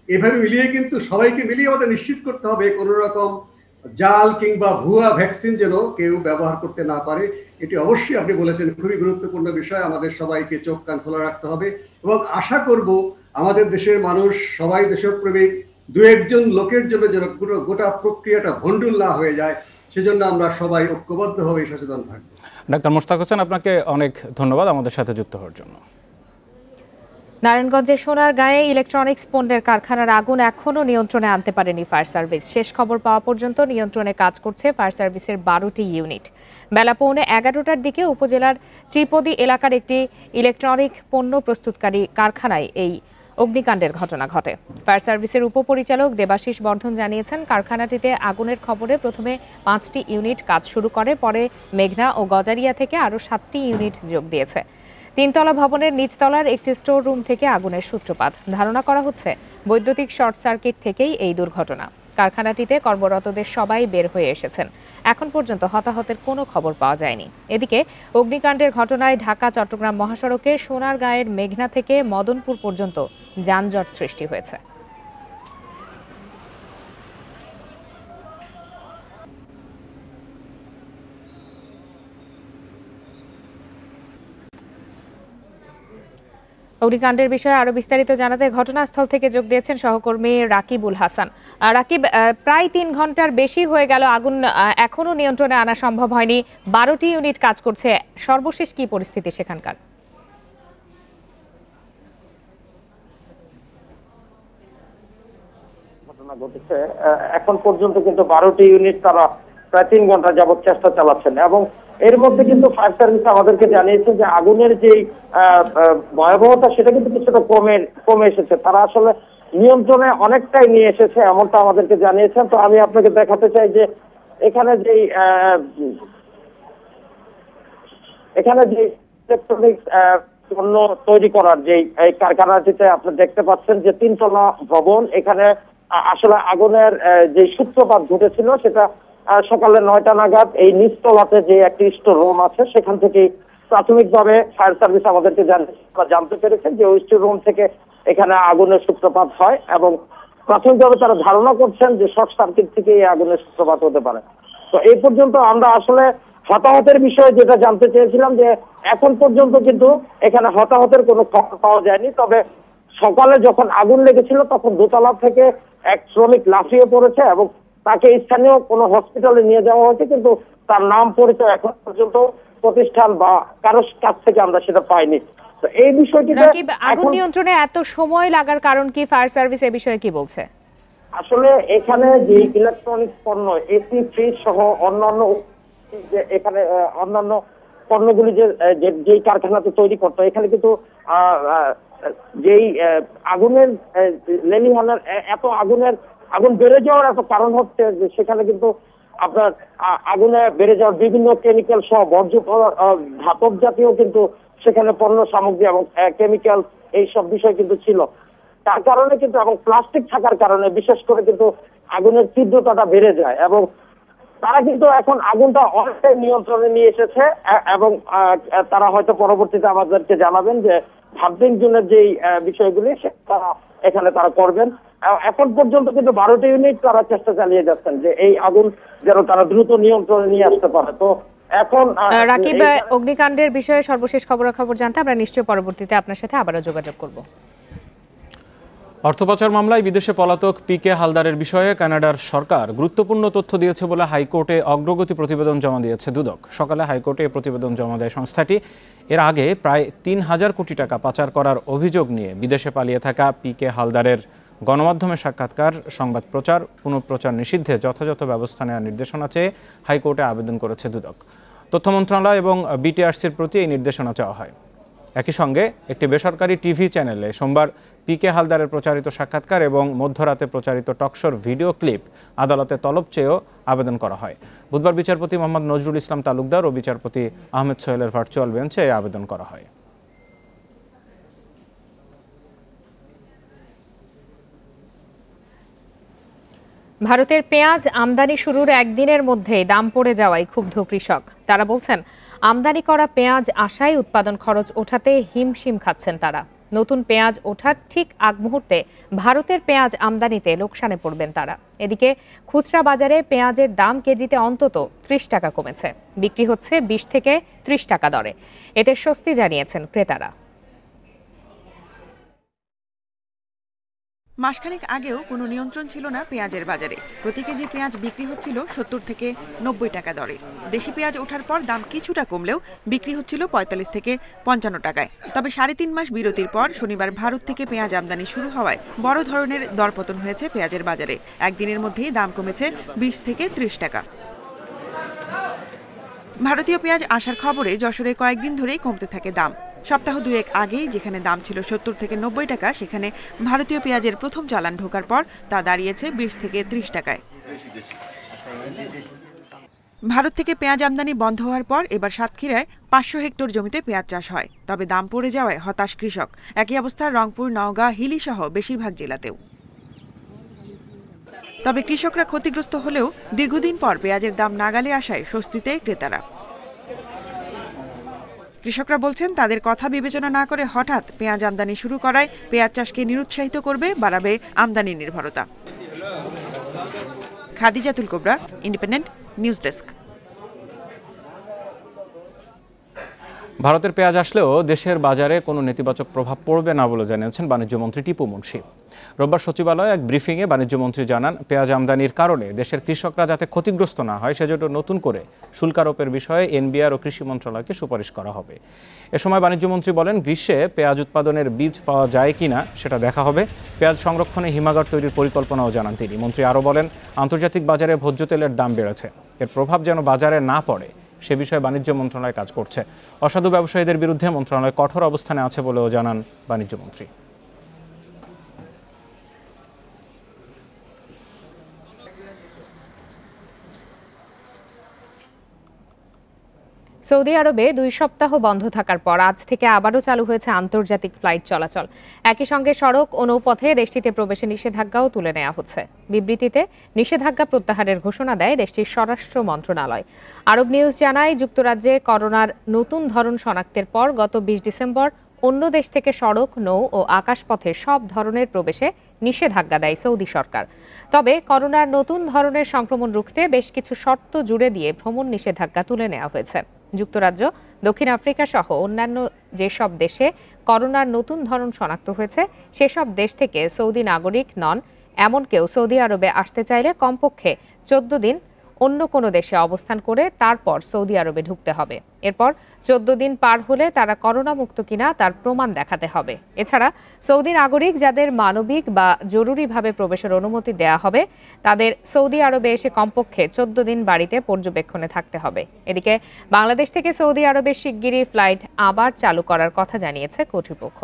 এভাবে মিলিয়ে কিন্তু সবাইকে মিলিয়ে আমাদের নিশ্চিত করতে হবে কোনো রকম জাল কিংবা ভুয়া ভ্যাকসিন যেন কেউ ব্যবহার করতে না পারে। এটি অবশ্যই আপনি বলেছেন খুবই গুরুত্বপূর্ণ বিষয়, আমাদের সবাইকে চোখ কান খোলা রাখতে হবে এবং আশা করব আমাদের দেশের মানুষ সবাই দেশপ্রেমিক, দু একজন লোকের জন্য যেন গোটা প্রক্রিয়াটা ভণ্ডুল না হয়ে যায়, সেজন্য আমরা সবাই ঐক্যবদ্ধভাবে সচেতন থাকবো। ডাক্তার মোশতাক হোসেন, আপনাকে অনেক ধন্যবাদ আমাদের সাথে যুক্ত হওয়ার জন্য। নারায়ণগঞ্জের সোনারগাঁয়ে ইলেকট্রনিক্স পণ্যের কারখানার আগুন এখনও নিয়ন্ত্রণে আনতে পারেনি ফায়ার সার্ভিস। শেষ খবর পাওয়া পর্যন্ত নিয়ন্ত্রণে কাজ করছে ফায়ার সার্ভিসের 12টি ইউনিট। বেলা 11:15টার দিকে উপজেলার ত্রিপদী এলাকার একটি ইলেকট্রনিক পণ্য প্রস্তুতকারী কারখানায় এই অগ্নিকাণ্ডের ঘটনা ঘটে। ফায়ার সার্ভিসের উপপরিচালক দেবাশিস বর্ধন জানিয়েছেন, কারখানাটিতে আগুনের খবরে প্রথমে 5টি ইউনিট কাজ শুরু করে, পরে মেঘনা ও গজারিয়া থেকে আরও 7টি ইউনিট যোগ দিয়েছে। 3তলা ভবনের নিচতলার একটি স্টোর রুম থেকে আগুনের সূত্রপাত। ধারণা করা হচ্ছে বৈদ্যুতিক শর্ট সার্কিট থেকেই এই দুর্ঘটনা। কারখানাটিতে কর্মরতদের সবাই বের হয়ে এসেছেন। এখন পর্যন্ত হতাহতের কোনো খবর পাওয়া যায়নি। এদিকে অগ্নিকাণ্ডের ঘটনায় ঢাকা চট্টগ্রাম মহাসড়কে সোনারগাঁয়ের মেঘনা থেকে মদনপুর পর্যন্ত যানজট সৃষ্টি হয়েছে। অগ্নিকাণ্ডের বিষয়ে আরো বিস্তারিত জানাতে ঘটনাস্থল থেকে যোগ দিয়েছেন সহকর্মী রাকিবুল হাসান। রাকিব, প্রায় 3 ঘন্টার বেশি হয়ে গেল আগুন এখনো নিয়ন্ত্রণে আনা সম্ভব হয়নি। 12টি ইউনিট কাজ করছে, সর্বশেষ কি পরিস্থিতি সেখানকার? ঘটনা ঘটেছে এখন পর্যন্ত কিন্তু 12টি ইউনিট তারা প্রায় 3 ঘন্টা যাবত চেষ্টা চালাচ্ছেন এবং এর মধ্যে কিন্তু ফায়ার সার্ভিস আমাদেরকে জানিয়েছে যে আগুনের যে ভয়াবহতা সেটা কিন্তু কিছুটা কমে এসেছে। তারা আসলে নিয়ন্ত্রণে অনেকটাই নিয়ে এসেছে এমনটা আমাদেরকে জানিয়েছেন। তো আমি আপনাকে দেখাতে চাই যে এখানে যে ইলেকট্রনিক্স পণ্য তৈরি করার যে এই কারখানাটিতে আপনি দেখতে পাচ্ছেন যে 3তলা ভবন, এখানে আসলে আগুনের যে সূত্রপাত ঘটেছিল সেটা সকালে 9টা নাগাদ এই নিচতলাতে যে একটি স্টোর রুম আছে সেখান থেকে প্রাথমিকভাবে ফায়ার সার্ভিস আমাদেরকে জানতে পেরেছেন যে ওই স্টোর রুম থেকে এখানে আগুনের সূত্রপাত হয় এবং প্রাথমিকভাবে তারা ধারণা করছেন যে শর্ট সার্কিট থেকে এই আগুনের সূত্রপাত হতে পারে। তো এই পর্যন্ত আমরা আসলে হতাহতের বিষয়ে যেটা জানতে চেয়েছিলাম যে এখন পর্যন্ত কিন্তু এখানে হতাহতের কোনো খবর পাওয়া যায়নি। তবে সকালে যখন আগুন লেগেছিল তখন দোতলা থেকে এক শ্রমিক লাফিয়ে পড়েছে এবং তাকে স্থানীয় কোনো হসপিটালে নিয়ে যাওয়া হয়েছে, কিন্তু তার নাম পরিচয় এখন পর্যন্ত প্রতিষ্ঠান বা কারোর কাছ থেকে আমরা সেটা পাইনি। তো এই বিষয়টিতে আগুন নিয়ন্ত্রণে এত সময় লাগার কারণ কি, ফায়ার সার্ভিস এই বিষয়ে কি বলছে? আসলে এখানে যে ইলেকট্রনিক্স পণ্য, এসি, ফ্রিজ সহ অন্যান্য যে এখানে অন্যান্য পণ্যগুলি যেই কারখানাতে তৈরি করতো, এখানে কিন্তু যেই আগুনের লেলিহানের এত আগুন বেড়ে যাওয়ার এত কারণ হচ্ছে যে সেখানে কিন্তু আপনার আগুনে বেড়ে যাওয়ার বিভিন্ন কেমিক্যাল সহ বর্জ্য ধাতব জাতীয় কিন্তু সেখানে পণ্য সামগ্রী এবং কেমিক্যাল এইসব বিষয় কিন্তু ছিল। তার কারণে কিন্তু এবং প্লাস্টিক থাকার কারণে বিশেষ করে কিন্তু আগুনের তীব্রতাটা বেড়ে যায় এবং তারা কিন্তু এখন আগুনটা অনেকটাই নিয়ন্ত্রণে নিয়ে এসেছে এবং তারা হয়তো পরবর্তীতে আমাদেরকে জানাবেন যে ভাবদিন জুনের যেই বিষয়গুলি তারা এখানে তারা করবেন। এখন পর্যন্ত কিন্তু 12টি ইউনিট তারা চেষ্টা চালিয়ে যাচ্ছেন যে এই আগুন যেন তারা দ্রুত নিয়ন্ত্রণে নিয়ে আসতে পারে। তো এখন রাকিব, অগ্নিকাণ্ডের বিষয়ে সর্বশেষ খবরাখবর জানতে আমরা নিশ্চয়ই পরবর্তীতে আপনার সাথে আবারও যোগাযোগ করব। অর্থ পাচার মামলায় বিদেশে পলাতক পিকে হালদারের বিষয়ে কানাডার সরকার গুরুত্বপূর্ণ তথ্য দিয়েছে বলে হাইকোর্টে অগ্রগতি প্রতিবেদন জমা দিয়েছে দুদক। সকালে হাইকোর্টে এই প্রতিবেদন জমা দেয় সংস্থাটি। এর আগে প্রায় 3000 কোটি টাকা পাচার করার অভিযোগ নিয়ে বিদেশে পালিয়ে থাকা পিকে হালদারের গণমাধ্যমে সাক্ষাৎকার, সংবাদ প্রচার, পুনঃপ্রচার নিষিদ্ধে যথাযথ ব্যবস্থা নেওয়ার নির্দেশনা চেয়ে হাইকোর্টে আবেদন করেছে দুদক। তথ্য মন্ত্রণালয় এবং বিটিআরসির প্রতি এই নির্দেশনা চাওয়া হয়। একই সঙ্গে একটি বেসরকারি টিভি চ্যানেলে সোমবার পিকে হালদারের প্রচারিত সাক্ষাৎকার এবং মধ্যরাতে প্রচারিত টকশোর ভিডিও ক্লিপ আদালতে তলব চেয়েও আবেদন করা হয়। বুধবার বিচারপতি মোহাম্মদ নজরুল ইসলাম তালুকদার ও বিচারপতি আহমেদ সোহেলের ভার্চুয়াল বেঞ্চে এই আবেদন করা হয়। ভারতের পেঁয়াজ আমদানি শুরুর একদিনের মধ্যে দাম পড়ে যাওয়ায় ক্ষুব্ধ কৃষক। তারা বলছেন, আমদানি করা পেঁয়াজ আশায় উৎপাদন খরচ ওঠাতে হিমশিম খাচ্ছেন তারা। নতুন পেঁয়াজ ওঠার ঠিক আগ মুহূর্তে ভারতের পেঁয়াজ আমদানিতে লোকসানে পড়বেন তারা। এদিকে খুচরা বাজারে পেঁয়াজের দাম কেজিতে অন্তত ৩০ টাকা কমেছে, বিক্রি হচ্ছে ২০ থেকে ৩০ টাকা দরে। এতে স্বস্তি জানিয়েছেন ক্রেতারা। মাসখানেক আগেও কোনো নিয়ন্ত্রণ ছিল না পেঁয়াজের বাজারে। প্রতি কেজি পেঁয়াজ বিক্রি হচ্ছিল ৭০ থেকে ৯০ টাকা দরে। দেশি পেঁয়াজ ওঠার পর দাম কিছুটা কমলেও বিক্রি হচ্ছিল ৪৫ থেকে ৫৫ টাকায়। তবে ৩.৫ মাস বিরতির পর শনিবার ভারত থেকে পেঁয়াজ আমদানি শুরু হওয়ায় বড় ধরনের দরপতন হয়েছে পেঁয়াজের বাজারে। একদিনের মধ্যেই দাম কমেছে ২০ থেকে ৩০ টাকা। ভারতীয় পেঁয়াজ আসার খবরে যশোরে কয়েকদিন ধরেই কমতে থাকে দাম। সপ্তাহ দুয়েক আগেই যেখানে দাম ছিল ৭০ থেকে ৯০ টাকা, সেখানে ভারতীয় পেঁয়াজের প্রথম চালান ঢোকার পর তা দাঁড়িয়েছে ২০ থেকে ৩০ টাকায়। ভারত থেকে পেঁয়াজ আমদানি বন্ধ হওয়ার পর এবার সাতক্ষীরায় ৫০০ হেক্টর জমিতে পেঁয়াজ চাষ হয়। তবে দাম পড়ে যাওয়ায় হতাশ কৃষক। একই অবস্থা রংপুর, নওগাঁ, হিলি সহ বেশিরভাগ জেলাতেও। তবে কৃষকরা ক্ষতিগ্রস্ত হলেও দীর্ঘদিন পর পেঁয়াজের দাম নাগালে আসায় স্বস্তিতে ক্রেতারা। কৃষকরা বলছেন, তাদের কথা বিবেচনা না করে হঠাৎ পেঁয়াজ আমদানি শুরু করায় পেঁয়াজ চাষকে নিরুৎসাহিত করবে, বাড়াবে আমদানি নির্ভরতা। খাদিজাতুল কোবরা, ইন্ডিপেন্ডেন্ট নিউজ ডেস্ক। ভারতের পেঁয়াজ আসলেও দেশের বাজারে কোনো নেতিবাচক প্রভাব পড়বে না বলে জানিয়েছেন বাণিজ্যমন্ত্রী টিপু মুনশি। রোববার সচিবালয়ে এক ব্রিফিংয়ে বাণিজ্যমন্ত্রী জানান, পেঁয়াজ আমদানির কারণে দেশের কৃষকরা যাতে ক্ষতিগ্রস্ত না হয় সেজন্য নতুন করে শুল্ক আরোপের বিষয়ে এনবিআর ও কৃষি মন্ত্রণালয়কে সুপারিশ করা হবে। এ সময় বাণিজ্যমন্ত্রী বলেন, গ্রীষ্মে পেঁয়াজ উৎপাদনের বীজ পাওয়া যায় কিনা সেটা দেখা হবে। পেঁয়াজ সংরক্ষণে হিমাগার তৈরির পরিকল্পনাও জানান তিনি। মন্ত্রী আরও বলেন, আন্তর্জাতিক বাজারে ভোজ্য তেলের দাম বেড়েছে, এর প্রভাব যেন বাজারে না পড়ে সে বিষয়ে বাণিজ্য মন্ত্রণালয় কাজ করছে। অসাধু ব্যবসায়ীদের বিরুদ্ধে মন্ত্রণালয় কঠোর অবস্থানে আছে বলেও জানান বাণিজ্যমন্ত্রী। সৌদি আরবে ২ সপ্তাহ বন্ধ থাকার পর আজ থেকে আবারও চালু হয়েছে আন্তর্জাতিক ফ্লাইট চলাচল। একই সঙ্গে সড়ক ও নৌপথে দেশটিতে প্রবেশে নিষেধাজ্ঞাও তুলে নেওয়া হচ্ছে। বিবৃতিতে নিষেধাজ্ঞা প্রত্যাহারের ঘোষণা দেয় দেশটির স্বরাষ্ট্র মন্ত্রণালয়। আরব নিউজ জানায়, যুক্তরাজ্যে করোনার নতুন ধরন শনাক্তের পর গত ২০ ডিসেম্বর অন্য দেশ থেকে সড়ক, নৌ ও আকাশপথে সব ধরনের প্রবেশে নিষেধাজ্ঞা দেয় সৌদি সরকার। তবে করোনার নতুন ধরনের সংক্রমণ রুখতে বেশ কিছু শর্ত জুড়ে দিয়ে ভ্রমণ নিষেধাজ্ঞা তুলে নেওয়া হয়েছে। যুক্তরাজ্য, দক্ষিণ আফ্রিকা সহ অন্যান্য যেসব দেশে করোনার নতুন ধরন শনাক্ত হয়েছে সেসব দেশ থেকে সৌদি নাগরিক নন এমন কেউ সৌদি আরবে আসতে চাইলে কমপক্ষে ১৪ দিন অন্য কোনো দেশে অবস্থান করে তারপর সৌদি আরবে ঢুকতে হবে। এরপর ১৪ দিন পার হলে তারা করোনা মুক্ত কিনা তার প্রমাণ দেখাতে হবে। এছাড়া সৌদি নাগরিক যাদের মানবিক বা জরুরিভাবে প্রবেশের অনুমতি দেয়া হবে তাদের সৌদি আরবে এসে কমপক্ষে ১৪ দিন বাড়িতে পর্যবেক্ষণে থাকতে হবে। এদিকে বাংলাদেশ থেকে সৌদি আরবে শিগগিরই ফ্লাইট আবার চালু করার কথা জানিয়েছে কর্তৃপক্ষ।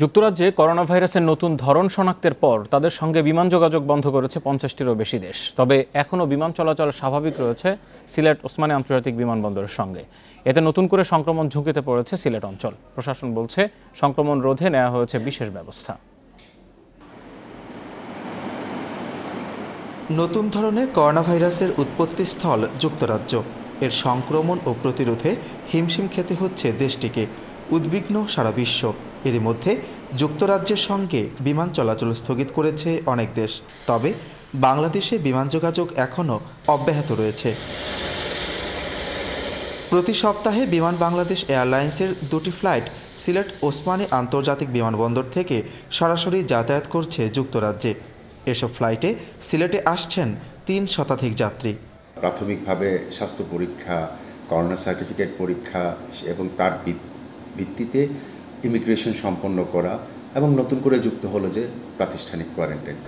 যুক্তরাজ্যে করোনা ভাইরাসের নতুন ধরন শনাক্তের পর তাদের সঙ্গে বিমান যোগাযোগ বন্ধ করেছে ৫০টিরও বেশি দেশ। তবে এখনও বিমান চলাচল স্বাভাবিক রয়েছে সিলেট ওসমানী আন্তর্জাতিক বিমানবন্দরের সঙ্গে। এতে নতুন করে সংক্রমণ ঝুঁকিতে পড়েছে সিলেট অঞ্চল। প্রশাসন বলছে, সংক্রমণ রোধে নেওয়া হয়েছে বিশেষ ব্যবস্থা। নতুন ধরনের করোনা ভাইরাসের উৎপত্তিস্থল যুক্তরাজ্য। এর সংক্রমণ ও প্রতিরোধে হিমশিম খেতে হচ্ছে দেশটিকে। উদ্বিগ্ন সারা বিশ্ব। এরই মধ্যে যুক্তরাজ্যের সঙ্গে বিমান চলাচল স্থগিত করেছে অনেক দেশ। তবে বাংলাদেশে বিমান যোগাযোগ এখনও অব্যাহত রয়েছে। প্রতি সপ্তাহে বিমান বাংলাদেশ এয়ারলাইন্সের ২টি ফ্লাইট সিলেট ওসমানী আন্তর্জাতিক বিমানবন্দর থেকে সরাসরি যাতায়াত করছে যুক্তরাজ্যে। এসব ফ্লাইটে সিলেটে আসছেন ৩ শতাধিক যাত্রী। প্রাথমিকভাবে স্বাস্থ্য পরীক্ষা, করোনা সার্টিফিকেট পরীক্ষা এবং তার ভিত্তিতে ইমিগ্রেশন সম্পন্ন করা এবং নতুন করে যুক্ত হলো যে প্রাতিষ্ঠানিক কোয়ারেন্টাইন।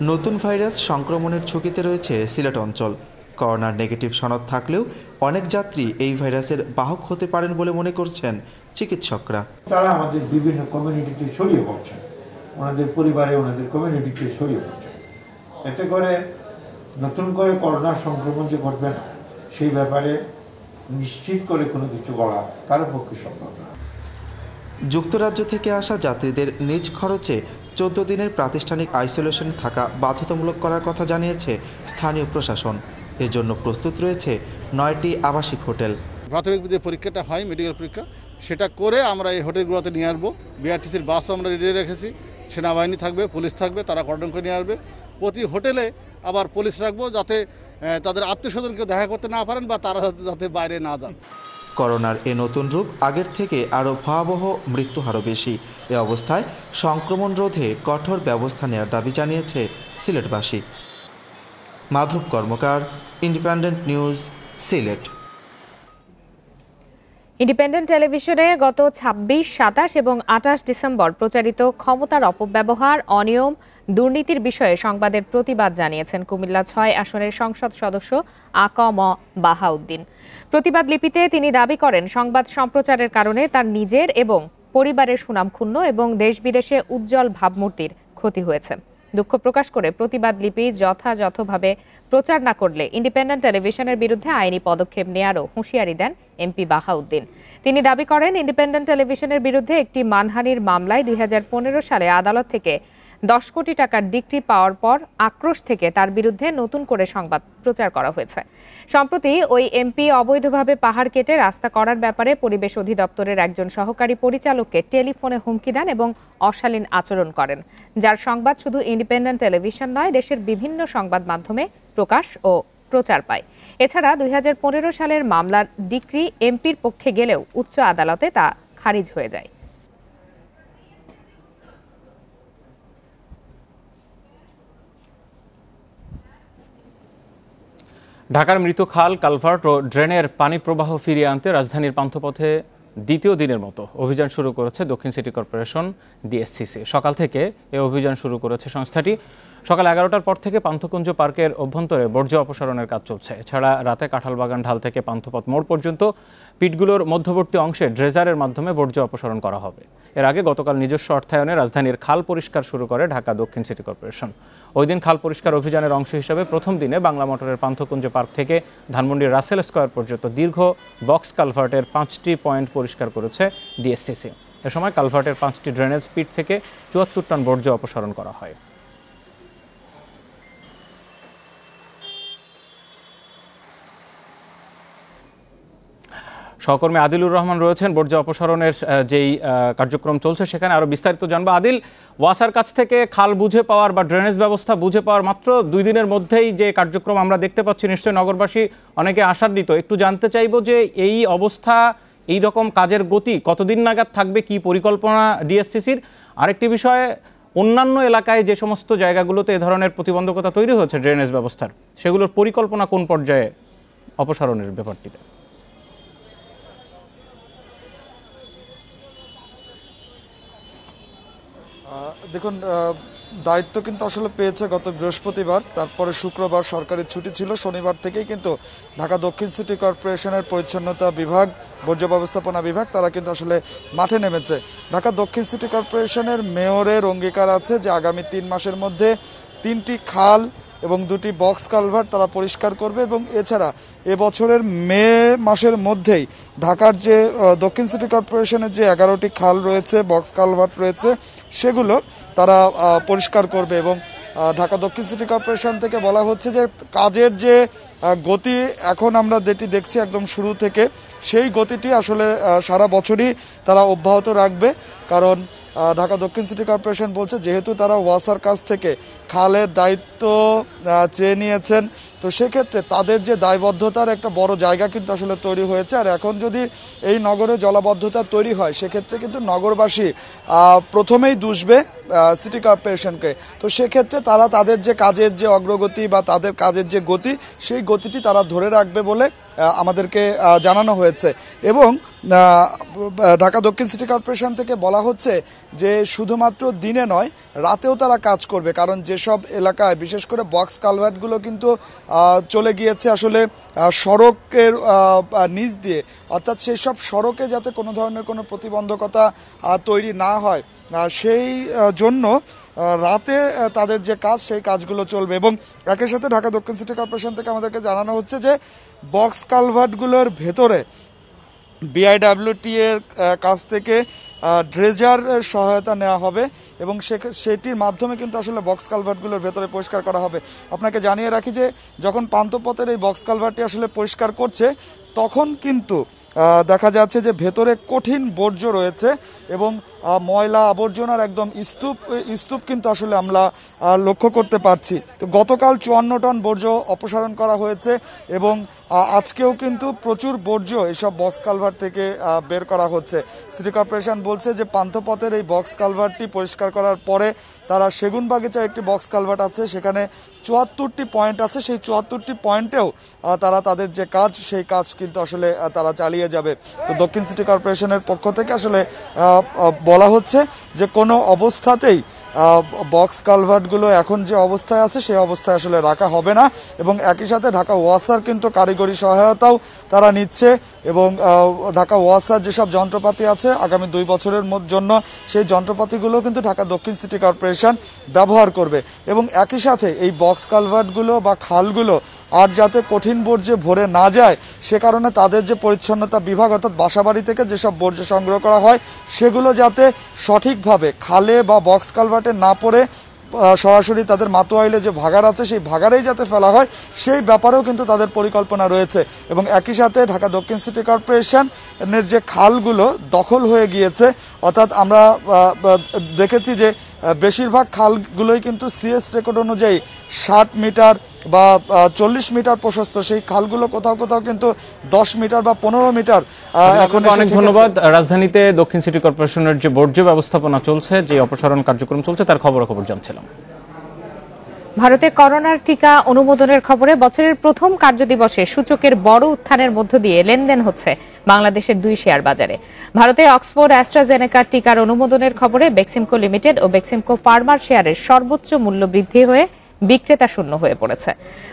নতুন ভাইরাস সংক্রমণের ঝুঁকিতে রয়েছে সিলেট অঞ্চল। করোনার নেগেটিভ সনদ থাকলেও অনেক যাত্রী এই ভাইরাসের বাহক হতে পারেন বলে মনে করছেন চিকিৎসকরা। তারা আমাদের বিভিন্ন কমিউনিটিতে ছড়িয়ে পড়ছে, ওনাদের পরিবারে ওনাদের কমিউনিটিতে ছড়িয়ে পড়ছে। এতে করে নতুন করে করোনার সংক্রমণ যে ঘটবে না সেই ব্যাপারে নিশ্চিত করে কোনো কিছু বলা কারো পক্ষে সম্ভব না। যুক্তরাজ্য থেকে আসা যাত্রীদের নিজ খরচে 14 দিনের প্রাতিষ্ঠানিক আইসোলেশন থাকা বাধ্যতামূলক করার কথা জানিয়েছে স্থানীয় প্রশাসন। এজন্য প্রস্তুত রয়েছে 9টি আবাসিক হোটেল। প্রাথমিক যে পরীক্ষাটা হয় মেডিকেল পরীক্ষা, সেটা করে আমরা এই হোটেলগুলোতে নিয়ে আসবো। বিআরটিসির বাসও আমরা রেডি রেখেছি, সেনাবাহিনী থাকবে, পুলিশ থাকবে, তারা কর্ডন করে নিয়ে আসবে। প্রতি হোটেলে আবার পুলিশ রাখবো, যাতে তাদের আত্মীয় স্বজনকে দেখা করতে না পারেন বা তারা যাতে বাইরে না যান। করোনার এ নতুন রূপ আগের থেকে আরও ভয়াবহ, মৃত্যু হারও বেশি। এ অবস্থায় সংক্রমণ রোধে কঠোর ব্যবস্থা নেওয়ার দাবি জানিয়েছে সিলেটবাসী। মাধব কর্মকার, ইন্ডিপেন্ডেন্ট নিউজ, সিলেট। ইন্ডিপেন্ডেন্ট টেলিভিশনে গত 26, 27 এবং 28 ডিসেম্বর প্রচারিত ক্ষমতার অপব্যবহার, অনিয়ম, দুর্নীতির বিষয়ে সংবাদের প্রতিবাদ জানিয়েছেন কুমিল্লা 6 আসনের সংসদ সদস্য আ.ক.ম. বাহাউদ্দিন। প্রতিবাদ লিপিতে তিনি দাবি করেন, সংবাদ সম্প্রচারের কারণে তার নিজের এবং পরিবারের সুনাম ক্ষুণ্ণ এবং দেশ বিদেশে উজ্জ্বল ভাবমূর্তির ক্ষতি হয়েছে। দুঃখ প্রকাশ করে প্রতিবাদ লিপি যথাযথভাবে প্রচার না করলে ইন্ডিপেন্ডেন্ট টেলিভিশনের বিরুদ্ধে আইনি পদক্ষেপ নেয়ারও হুঁশিয়ারি দেন এমপি বাহাউদ্দিন। তিনি দাবি করেন, ইন্ডিপেন্ডেন্ট টেলিভিশনের বিরুদ্ধে একটি মানহানির মামলায় 2015 সালে আদালত থেকে 10 কোটি টাকার ডিক্রি পাওয়ার পর আক্রোশ থেকে তার বিরুদ্ধে নতুন করে সংবাদ প্রচার করা হয়েছে। সম্প্রতি ওই এমপি অবৈধভাবে পাহাড় কেটে রাস্তা করার ব্যাপারে পরিবেশ অধিদপ্তরের একজন সহকারী পরিচালককে টেলিফোনে হুমকি দেন এবং অশালীন আচরণ করেন, যার সংবাদ শুধু ইন্ডিপেন্ডেন্ট টেলিভিশন নয়, দেশের বিভিন্ন সংবাদ মাধ্যমে প্রকাশ ও প্রচার পায়। এছাড়া 2015 সালের মামলার ডিক্রি এমপির পক্ষে গেলেও উচ্চ আদালতে তা খারিজ হয়ে যায়। ঢাকার মৃত খাল, কালভার্ট ও ড্রেনের পানি প্রবাহ ফিরিয়ে আনতে রাজধানীর পান্থপথে দ্বিতীয় দিনের মতো অভিযান শুরু করেছে দক্ষিণ সিটি কর্পোরেশন ডিএসসিসি। সকাল থেকে এ অভিযান শুরু করেছে সংস্থাটি। সকাল 11টার পর থেকে পান্থকুঞ্জ পার্কের অভ্যন্তরে বর্জ্য অপসারণের কাজ চলছে। এছাড়া রাতে কাঁঠালবাগান ঢাল থেকে পান্থপথ মোড় পর্যন্ত পিটগুলোর মধ্যবর্তী অংশে ড্রেজারের মাধ্যমে বর্জ্য অপসারণ করা হবে। এর আগে গতকাল নিজস্ব অর্থায়নে রাজধানীর খাল পরিষ্কার শুরু করে ঢাকা দক্ষিণ সিটি কর্পোরেশন। ওই দিন খাল পরিষ্কার অভিযানের অংশ হিসেবে প্রথম দিনে বাংলা মোটরের পান্থকুঞ্জ পার্ক থেকে ধানমন্ডির রাসেল স্কয়ার পর্যন্ত দীর্ঘ বক্স কালভার্টের 5টি পয়েন্ট পরিষ্কার করেছে ডিএসসিসি। এ সময় কালভার্টের 5টি ড্রেনেজ পিট থেকে 74 টন বর্জ্য অপসারণ করা হয়। সহকর্মী আদিলুর রহমান রয়েছেন। বর্জ্য অপসারণের যেই কার্যক্রম চলছে সেখানে আরো বিস্তারিত জানবো। আদিল, ওয়াসার কাছ থেকে খাল বুঝে পাওয়ার বা ড্রেনেজ ব্যবস্থা বুঝে পাওয়ার মাত্র 2 দিনের মধ্যেই যে কার্যক্রম আমরা দেখতে পাচ্ছি, নিশ্চয়ই নগরবাসী অনেকে আশান্বিত। একটু জানতে চাইবো যে এই অবস্থা, এই রকম কাজের গতি কতদিন নাগাদ থাকবে, কি পরিকল্পনা ডিএসসিসির? আরেকটি বিষয়, অন্যান্য এলাকায় যে সমস্ত জায়গাগুলোতে এ ধরনের প্রতিবন্ধকতা তৈরি হয়েছে ড্রেনেজ ব্যবস্থার, সেগুলোর পরিকল্পনা কোন পর্যায়ে অপসারণের ব্যাপারটিতে? দেখুন, দায়িত্ব কিন্তু আসলে পেয়েছে গত বৃহস্পতিবার, তারপরে শুক্রবার সরকারি ছুটি ছিল। শনিবার থেকেই কিন্তু ঢাকা দক্ষিণ সিটি কর্পোরেশনের পরিচ্ছন্নতা বিভাগ, বর্জ্য ব্যবস্থাপনা বিভাগ তারা কিন্তু আসলে মাঠে নেমেছে। ঢাকা দক্ষিণ সিটি কর্পোরেশনের মেয়রের অঙ্গীকার আছে যে আগামী 3 মাসের মধ্যে 3টি খাল এবং 2টি বক্স কালভার্ট তারা পরিষ্কার করবে এবং এছাড়া এবছরের মে মাসের মধ্যেই ঢাকার যে দক্ষিণ সিটি কর্পোরেশনের যে 11টি খাল রয়েছে, বক্স কালভার্ট রয়েছে, সেগুলো তারা পরিষ্কার করবে। এবং ঢাকা দক্ষিণ সিটি কর্পোরেশন থেকে বলা হচ্ছে যে কাজের যে গতি এখন আমরা যেটি দেখছি একদম শুরু থেকে, সেই গতিটি আসলে সারা বছরই তারা অব্যাহত রাখবে। কারণ ঢাকা দক্ষিণ সিটি কর্পোরেশন বলছে যেহেতু তারা ওয়াসার কাছ থেকে খালের দায়িত্ব চেয়ে নিয়েছেন, তো সেক্ষেত্রে তাদের যে দায়বদ্ধতার একটা বড় জায়গা কিন্তু আসলে তৈরি হয়েছে। আর এখন যদি এই নগরে জলাবদ্ধতা তৈরি হয়, সেক্ষেত্রে কিন্তু নগরবাসী প্রথমেই দুষবে সিটি কর্পোরেশনকে। তো সেক্ষেত্রে তারা তাদের যে কাজের যে অগ্রগতি বা তাদের কাজের যে গতি, সেই গতিটি তারা ধরে রাখবে বলে আমাদেরকে জানানো হয়েছে। এবং ঢাকা দক্ষিণ সিটি কর্পোরেশন থেকে বলা হচ্ছে যে শুধুমাত্র দিনে নয়, রাতেও তারা কাজ করবে, কারণ যেসব এলাকায় বিশেষ করে বক্স কালভার্টগুলো কিন্তু চলে গিয়েছে আসলে সড়কের নিচ দিয়ে, অর্থাৎ সেই সব সড়কে যাতে কোনো ধরনের কোনো প্রতিবন্ধকতা তৈরি না হয়, সেই জন্য রাতে তাদের যে কাজ, সেই কাজগুলো চলবে। এবং একই সাথে ঢাকা দক্ষিণ সিটি কর্পোরেশন থেকে আমাদেরকে জানানো হচ্ছে যে বক্স কালভার্টগুলোর ভেতরে বিআইডব্লিউটি এর কাছ থেকে ড্রেজার সহায়তা নেওয়া হবে এবং সেটির মাধ্যমে কিন্তু আসলে বক্স কালভার্টগুলোর ভেতরে পরিষ্কার করা হবে। আপনাকে জানিয়ে রাখি যে যখন পান্থপথের এই বক্স কালভার্টটি আসলে পরিষ্কার করছে, তখন কিন্তু দেখা যাচ্ছে যে ভেতরে কঠিন বর্জ্য রয়েছে এবং ময়লা আবর্জনার একদম স্তূপ কিন্তু আসলে আমরা লক্ষ্য করতে পারছি। তো গতকাল 54 টন বর্জ্য অপসারণ করা হয়েছে এবং আজকেও কিন্তু প্রচুর বর্জ্য এইসব বক্স কালভার্ট থেকে বের করা হচ্ছে। সিটি কর্পোরেশন বলছে যে পান্থপথের এই বক্স কালভার্টটি পরিষ্কার করার পরে তারা সেগুনবাগিচা একটি বক্স কালভার্ট আছে, সেখানে 74টি পয়েন্ট আছে, সেই 74টি পয়েন্টেও তারা তাদের যে কাজ, সেই কাজ কিন্তু আসলে তারা চালিয়ে যাবে। তো দক্ষিণ সিটি কর্পোরেশনের পক্ষ থেকে আসলে বলা হচ্ছে যে কোনো অবস্থাতেই বক্স কালভার্টগুলো এখন যে অবস্থায় আছে সেই অবস্থায় আসলে রাখা হবে না। এবং একই সাথে ঢাকা ওয়াসার কিন্তু কারিগরি সহায়তাও তারা নিচ্ছে এবং ঢাকা ওয়াসার যেসব যন্ত্রপাতি আছে আগামী 2 বছরের জন্য সেই যন্ত্রপাতিগুলো কিন্তু ঢাকা দক্ষিণ সিটি কর্পোরেশন ব্যবহার করবে। এবং একই সাথে এই বক্স কালভার্টগুলো বা খালগুলো আর যাতে কঠিন বর্জ্যে ভরে না যায়, সে কারণে তাদের যে পরিচ্ছন্নতা বিভাগ অর্থাৎ বাসাবাড়ি থেকে যেসব বর্জ্য সংগ্রহ করা হয় সেগুলো যাতে সঠিকভাবে খালে বা বক্স কালভার্টে না পড়ে সরাসরি তাদের মাতুয়াইলে যে ভাগাড় আছে সেই ভাগাড়েই যাতে ফেলা হয়, সেই ব্যাপারেও কিন্তু তাদের পরিকল্পনা রয়েছে। এবং একই সাথে ঢাকা দক্ষিণ সিটি কর্পোরেশনের যে খালগুলো দখল হয়ে গিয়েছে, অর্থাৎ আমরা দেখেছি যে বেশিরভাগ খালগুলোই কিন্তু সিএস রেকর্ড অনুযায়ী 60 মিটার বা 40 মিটার প্রশস্ত, সেই খালগুলো কোথাও কোথাও কিন্তু 10 মিটার বা 15 মিটার। এখন অনেক ধন্যবাদ। রাজধানীতে দক্ষিণ সিটি কর্পোরেশনের যে বর্জ্য ব্যবস্থাপনা চলছে, যে অপসারণ কার্যক্রম চলছে, তার খবরাখবর জানছিলাম। ভারতে করোনার টিকা অনুমোদনের খবরে বছরের প্রথম কার্যদিবসে সূচকের বড় উত্থানের মধ্য দিয়ে লেনদেন হচ্ছে বাংলাদেশের 2 শেয়ার বাজারে। ভারতে অক্সফোর্ড অ্যাস্ট্রাজেনেকার টিকার অনুমোদনের খবরে বেক্সিমকো লিমিটেড ও বেক্সিমকো ফার্মার শেয়ারের সর্বোচ্চ মূল্য বৃদ্ধি হয়ে বিক্রেতা শূন্য হয়ে পড়েছে।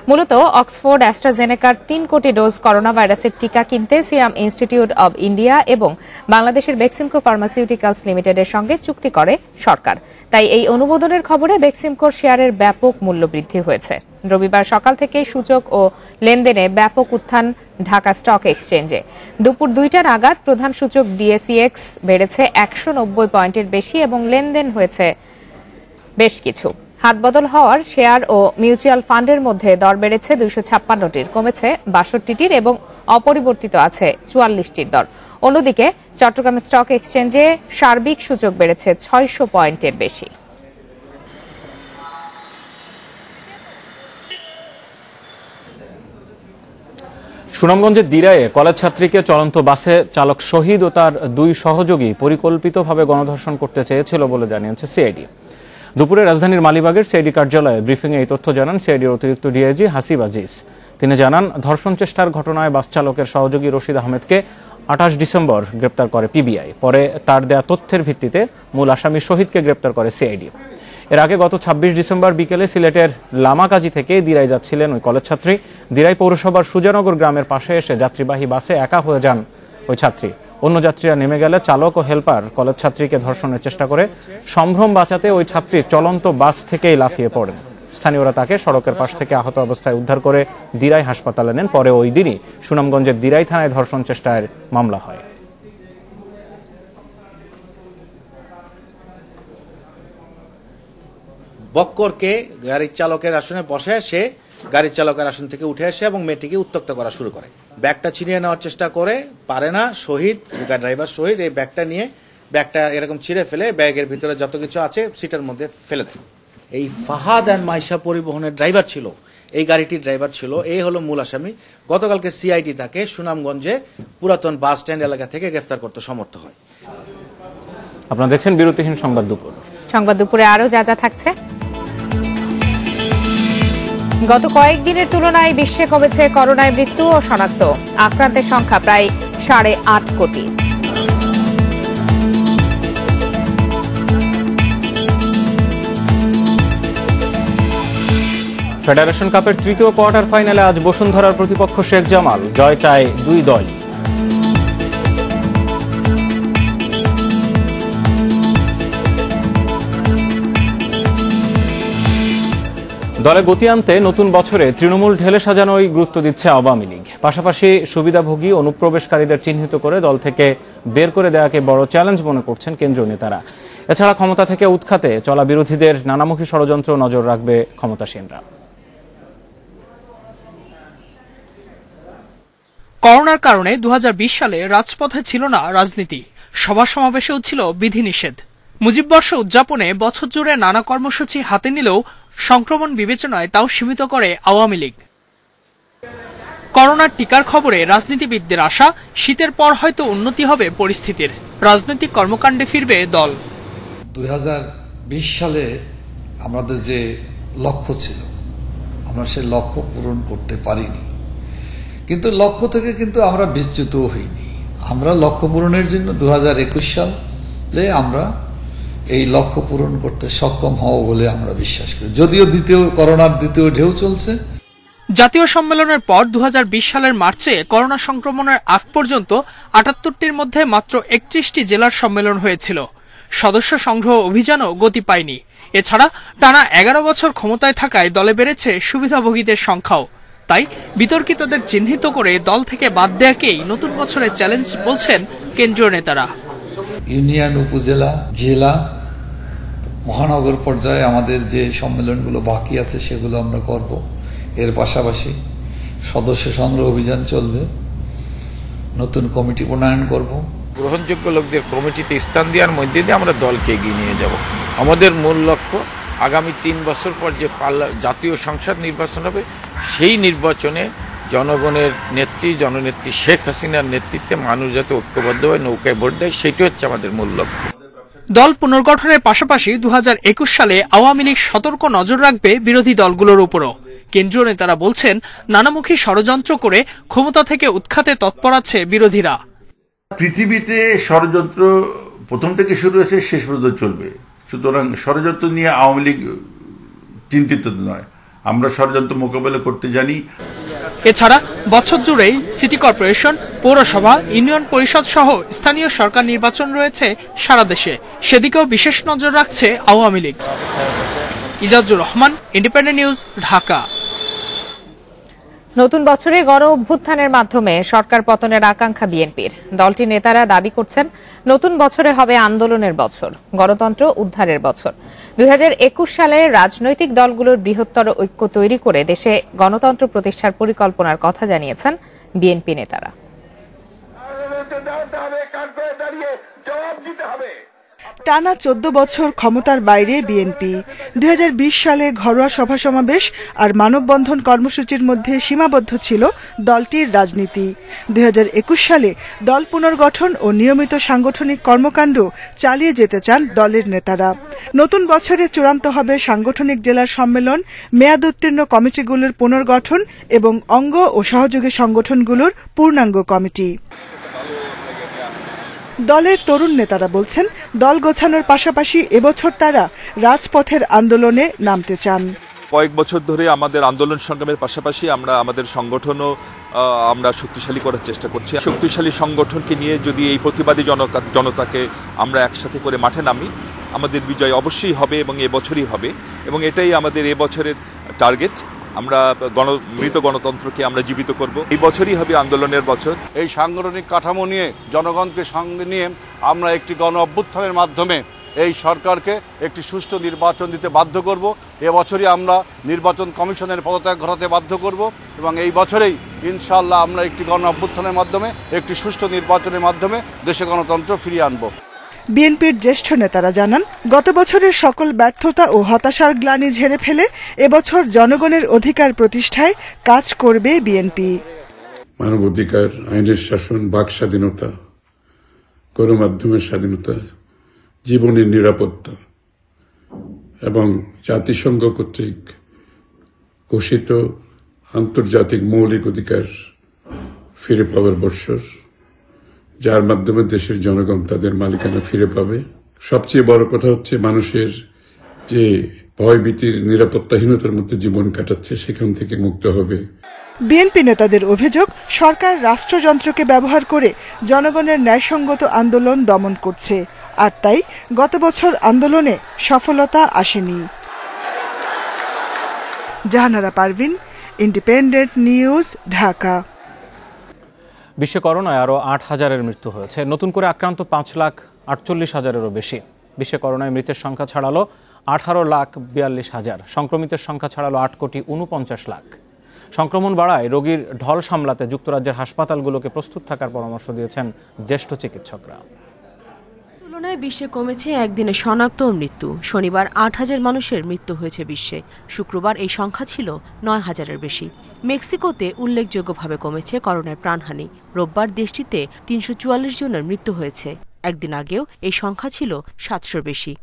মূলত অক্সফোর্ড অ্যাস্ট্রাজেনেকার 3 কোটি ডোজ করোনা ভাইরাসের টিকা কিনতে সিরাম ইনস্টিটিউট অব ইন্ডিয়া এবং বাংলাদেশের বেক্সিমকো ফার্মাসিউটিক্যালস লিমিটেডের সঙ্গে চুক্তি করে সরকার। তাই এই অনুমোদনের খবরে বেক্সিমকোর শেয়ারের ব্যাপক মূল্য বৃদ্ধি হয়েছে। রবিবার সকাল থেকে সূচক ও লেনদেনে ব্যাপক উত্থান ঢাকা স্টক এক্সচেঞ্জে। দুপুর 2টা নাগাদ প্রধান সূচক ডিএসইএক্স বেড়েছে 190 পয়েন্টের বেশি এবং লেনদেন হয়েছে বেশ কিছু। হাতবদল হওয়ার শেয়ার ও মিউচুয়াল ফান্ডের মধ্যে দর বেড়েছে 256টির, কমেছে 62টির এবং অপরিবর্তিত আছে 44টির দর। অন্যদিকে চট্টগ্রাম স্টক এক্সচেঞ্জে সার্বিক সূচক বেড়েছে 600 পয়েন্টের বেশি। সুনামগঞ্জের দিরায়ে কলেজ ছাত্রীকে চলন্ত বাসে চালক শহীদ ও তার 2 সহযোগী পরিকল্পিতভাবে গণধর্ষণ করতে চেয়েছিল বলে জানিয়েছে সিআইডি। দুপুরে রাজধানীর মালিবাগের সিআইডি কার্যালয়ে ব্রিফিংয়ে এই তথ্য জানান সিআইডির অতিরিক্ত ডিআইজি হাসিব আজিজ। তিনি জানান, ধর্ষণ চেষ্টার ঘটনায় বাস চালকের সহযোগী রশিদ আহমেদকে 28 ডিসেম্বর গ্রেপ্তার করে পিবিআই। পরে তার দেয়া তথ্যের ভিত্তিতে মূল আসামি শহীদকে গ্রেপ্তার করে সিআইডি। এর আগে গত 26 ডিসেম্বর বিকেলে সিলেটের লামাকাজি থেকে দিরাই যাচ্ছিলেন ওই কলেজ ছাত্রী। দিরাই পৌরসভার সুজানগর গ্রামের পাশে এসে যাত্রীবাহী বাসে একা হয়ে যান ওই ছাত্রী। অন্য যাত্রীরা নেমে গেলে চালক ও হেল্পার কলেজ ছাত্রীকে ধর্ষণের চেষ্টা করে। সম্ভ্রম বাঁচাতে ওই ছাত্রী চলন্ত বাস থেকেই লাফিয়ে পড়েন। স্থানীয়রা তাকে সড়কের পাশ থেকে আহত অবস্থায় উদ্ধার করে দিরাই হাসপাতালে নেন। পরে ওই দিনই সুনামগঞ্জের দিরাই থানায় ধর্ষণ চেষ্টার মামলা হয়। বক্করকে গাড়ির চালকের আসনে বসে সে গাড়ির চালকের আসন থেকে উঠে আসে এবং মেয়েটিকে উত্ত্যক্ত করা শুরু করে। ব্যাগটা ছিনিয়ে নেওয়ার চেষ্টা করে, পারে না। শহীদ, ড্রাইভার শহীদ, এই ব্যাগটা নিয়ে ব্যাগটা এরকম ছিঁড়ে ফেলে ব্যাগের ভিতরে যত কিছু আছে সিটের মধ্যে ফেলে দেয়। এই ফাহাদ অ্যান্ড মাইশা পরিবহনের ড্রাইভার ছিল, এই গাড়িটির ড্রাইভার ছিল, এই হলো মূল আসামি। গতকালকে সিআইডি তাকে সুনামগঞ্জে পুরাতন বাস স্ট্যান্ড এলাকা থেকে গ্রেফতার করতে সমর্থ হয়। আপনারা দেখছেন বিরতিহীন সংবাদ দুপুর। সংবাদ দুপুরে আরো যা যা থাকছে। গত কয়েকদিনের তুলনায় বিশ্বে কমেছে করোনায় মৃত্যু ও শনাক্ত, আক্রান্তের সংখ্যা প্রায় 8.5 কোটি। ফেডারেশন কাপের তৃতীয় কোয়ার্টার ফাইনালে আজ বসুন্ধরার প্রতিপক্ষ শেখ জামাল, জয় চায় দুই দল। দলে গতি আনতে নতুন বছরে তৃণমূল ঢেলে সাজানোই গুরুত্ব দিচ্ছে আওয়ামী লীগ। পাশাপাশি সুবিধাভোগী অনুপ্রবেশকারীদের চিহ্নিত করে দল থেকে বের করে দেওয়াকে বড় চ্যালেঞ্জ মনে করছেন কেন্দ্রীয় নেতারা। এছাড়া ক্ষমতা থেকে উৎখাতে চলা বিরোধীদের নানামুখী ষড়যন্ত্র নজর রাখবে ক্ষমতাসীনরা। করোনার কারণে 2020 সালে রাজপথে ছিল না রাজনীতি, সভা সমাবেশেও ছিল বিধিনিষেধ। মুজিববর্ষ উদযাপনে বছর জুড়ে নানা কর্মসূচি হাতে নিলেও সংক্রমণ বিবেচনায় তাও সীমিত করে আওয়ামী লীগ। করোনার টিকার খবরে রাজনীতিবিদদের আশা, শীতের পর হয়তো উন্নতি হবে পরিস্থিতির, রাজনৈতিক কর্মকাণ্ডে ফিরবে দল। 2020 সালে আমাদের যে লক্ষ্য ছিল, আমরা সে লক্ষ্য পূরণ করতে পারিনি, কিন্তু লক্ষ্য থেকে কিন্তু আমরা বিচ্যুত হইনি। আমরা লক্ষ্য পূরণের জন্য 2021 সালে আমরা এই লক্ষ্য পূরণ করতে সক্ষম হব বলে আমরা বিশ্বাস করি, যদিও করোনার দ্বিতীয় ঢেউ চলছে। জাতীয় সম্মেলনের পর 2020 সালের মার্চে করোনা সংক্রমণের আগ পর্যন্ত 78টির মধ্যে মাত্র 31টি জেলার সম্মেলন হয়েছিল। সদস্য সংগ্রহ অভিযানও গতি পায়নি। এছাড়া টানা 11 বছর ক্ষমতায় থাকায় দলে বেড়েছে সুবিধাভোগীদের সংখ্যাও। তাই বিতর্কিতদের চিহ্নিত করে দল থেকে বাদ দেওয়াকেই নতুন বছরের চ্যালেঞ্জ বলছেন কেন্দ্রীয় নেতারা। ইউনিয়ন, উপজেলা, জেলা, মহানগর পর্যায়ে আমাদের যে সম্মেলনগুলো বাকি আছে সেগুলো আমরা করব। এর পাশাপাশি সদস্য সংগ্রহ অভিযান চলবে, নতুন কমিটি প্রণয়ন করব। গ্রহণযোগ্য লোকদের কমিটিতে স্থান দেওয়ার মধ্যে দিয়ে আমরা দলকে এগিয়ে নিয়ে যাব। আমাদের মূল লক্ষ্য আগামী 3 বছর পর যে জাতীয় সংসদ নির্বাচন হবে, সেই নির্বাচনে জনগণের নেত্রী, জননেত্রী শেখ হাসিনার নেতৃত্বে মানুষ যাতে ঐক্যবদ্ধভাবে নৌকায় ভোট দেয়, সেটি হচ্ছে আমাদের মূল লক্ষ্য। দল পুনর্গঠনের পাশাপাশি 2021 সালে আওয়ামী লীগ সতর্ক নজর রাখবে বিরোধী দলগুলোর উপরও। কেন্দ্রীয় নেতারা বলছেন, নানামুখী ষড়যন্ত্র করে ক্ষমতা থেকে উৎখাতে তৎপর আছে বিরোধীরা। পৃথিবীতে ষড়যন্ত্র প্রথম থেকে শুরু হয়েছে, শেষ পর্যন্ত চলবে। সুতরাং ষড়যন্ত্র নিয়ে আওয়ামী লীগ চিন্তিত নয়, আমরা ষড়যন্ত্র মোকাবেলা করতে জানি। এছাড়া বছর জুড়েই সিটি কর্পোরেশন, পৌরসভা, ইউনিয়ন পরিষদ সহ স্থানীয় সরকার নির্বাচন রয়েছে সারা দেশে, সেদিকেও বিশেষ নজর রাখছে আওয়ামী লীগ। Ijazur Rahman, Independent news, Dhaka. নতুন বছরে গণ অভ্যুত্থানের মাধ্যমে সরকার পতনের আকাঙ্ক্ষা বিএনপির। দলটির নেতারা দাবি করছেন, নতুন বছরে হবে আন্দোলনের বছর, গণতন্ত্র উদ্ধারের বছর। 2021 সালে রাজনৈতিক দলগুলোর বৃহত্তর ঐক্য তৈরি করে দেশে গণতন্ত্র প্রতিষ্ঠার পরিকল্পনার কথা জানিয়েছেন বিএনপি নেতারা। টানা 14 বছর ক্ষমতার বাইরে বিএনপি। 2020 সালে ঘরোয়া সভা সমাবেশ আর মানববন্ধন কর্মসূচির মধ্যে সীমাবদ্ধ ছিল দলটির রাজনীতি। 2021 সালে দল পুনর্গঠন ও নিয়মিত সাংগঠনিক কর্মকাণ্ড চালিয়ে যেতে চান দলের নেতারা। নতুন বছরে চূড়ান্ত হবে সাংগঠনিক জেলার সম্মেলন, মেয়াদোত্তীর্ণ কমিটিগুলোর পুনর্গঠন এবং অঙ্গ ও সহযোগী সংগঠনগুলোর পূর্ণাঙ্গ কমিটি। দলের তরুণ নেতারা বলছেন, দল গোছানোর পাশাপাশি এবছর তারা রাজপথের আন্দোলনে নামতে চান। কয়েক বছর ধরে আমাদের আন্দোলন সংগ্রামের পাশাপাশি আমরা আমাদের সংগঠনও আমরা শক্তিশালী করার চেষ্টা করছি। শক্তিশালী সংগঠনকে নিয়ে যদি এই প্রতিবাদী জনতাকে আমরা একসাথে করে মাঠে নামি, আমাদের বিজয় অবশ্যই হবে এবং এবছরই হবে, এবং এটাই আমাদের এবছরের টার্গেট। আমরা মৃত গণতন্ত্রকে আমরা জীবিত করব। এই বছরই হবে আন্দোলনের বছর। এই সাংগঠনিক কাঠামো নিয়ে, জনগণকে সঙ্গে নিয়ে আমরা একটি গণ অভ্যুত্থানের মাধ্যমে এই সরকারকে একটি সুষ্ঠু নির্বাচন দিতে বাধ্য করব। এবছরই আমরা নির্বাচন কমিশনের পদত্যাগ ঘটাতে বাধ্য করব এবং এই বছরেই ইনশাআল্লাহ আমরা একটি গণ অভ্যুত্থানের মাধ্যমে, একটি সুষ্ঠু নির্বাচনের মাধ্যমে দেশে গণতন্ত্র ফিরিয়ে আনব। বিএনপির জ্যেষ্ঠ নেতারা জানান, গত বছরের সকল ব্যর্থতা ও হতাশার গ্লানি ঝেড়ে ফেলে এবছর জনগণের অধিকার প্রতিষ্ঠায় কাজ করবে বিএনপি। মানবাধিকার, আইনের শাসন, বাক স্বাধীনতা, গণমাধ্যমের স্বাধীনতা, জীবনের নিরাপত্তা এবং জাতিসংঘ কর্তৃক ঘোষিত আন্তর্জাতিক মৌলিক অধিকার ফিরে পাওয়ার বৎসর, যার মাধ্যমে দেশের জনগণ তাদের মালিকানা ফিরে পাবে। সবচেয়ে বড় কথা হচ্ছে মানুষের যে ভয়ভীতির, নিরাপত্তাহীনতার মধ্যে জীবন কাটাচ্ছে সেখান থেকে মুক্ত হবে। বিএনপি নেতাদের অভিযোগ, সরকার রাষ্ট্রযন্ত্রকে ব্যবহার করে জনগণের ন্যায়সঙ্গত আন্দোলন দমন করছে, আর তাই গত বছর আন্দোলনে সফলতা আসেনি। Jahanara Parvin, independent news, Dhaka. বিশ্বে করোনায় আরও 8,000-এর মৃত্যু হয়েছে। নতুন করে আক্রান্ত 5,48,000-এরও বেশি। বিশ্বে করোনায় মৃতের সংখ্যা ছাড়ালো 18,42,000। সংক্রমিতের সংখ্যা ছাড়ালো 8,49,00,000। সংক্রমণ বাড়ায় রোগীর ঢল সামলাতে যুক্তরাজ্যের হাসপাতালগুলোকে প্রস্তুত থাকার পরামর্শ দিয়েছেন জ্যেষ্ঠ চিকিৎসকরা। তুলনায় বিশ্বে কমেছে একদিনে শনাক্ত মৃত্যু। শনিবার 8,000 মানুষের মৃত্যু হয়েছে বিশ্বে। শুক্রবার এই সংখ্যা ছিল 9,000-এর বেশি। মেক্সিকোতে উল্লেখযোগ্যভাবে কমেছে করোনার প্রাণহানি। রোববার দেশটিতে 344 জনের মৃত্যু হয়েছে। একদিন আগেও এই সংখ্যা ছিল 700-র বেশি।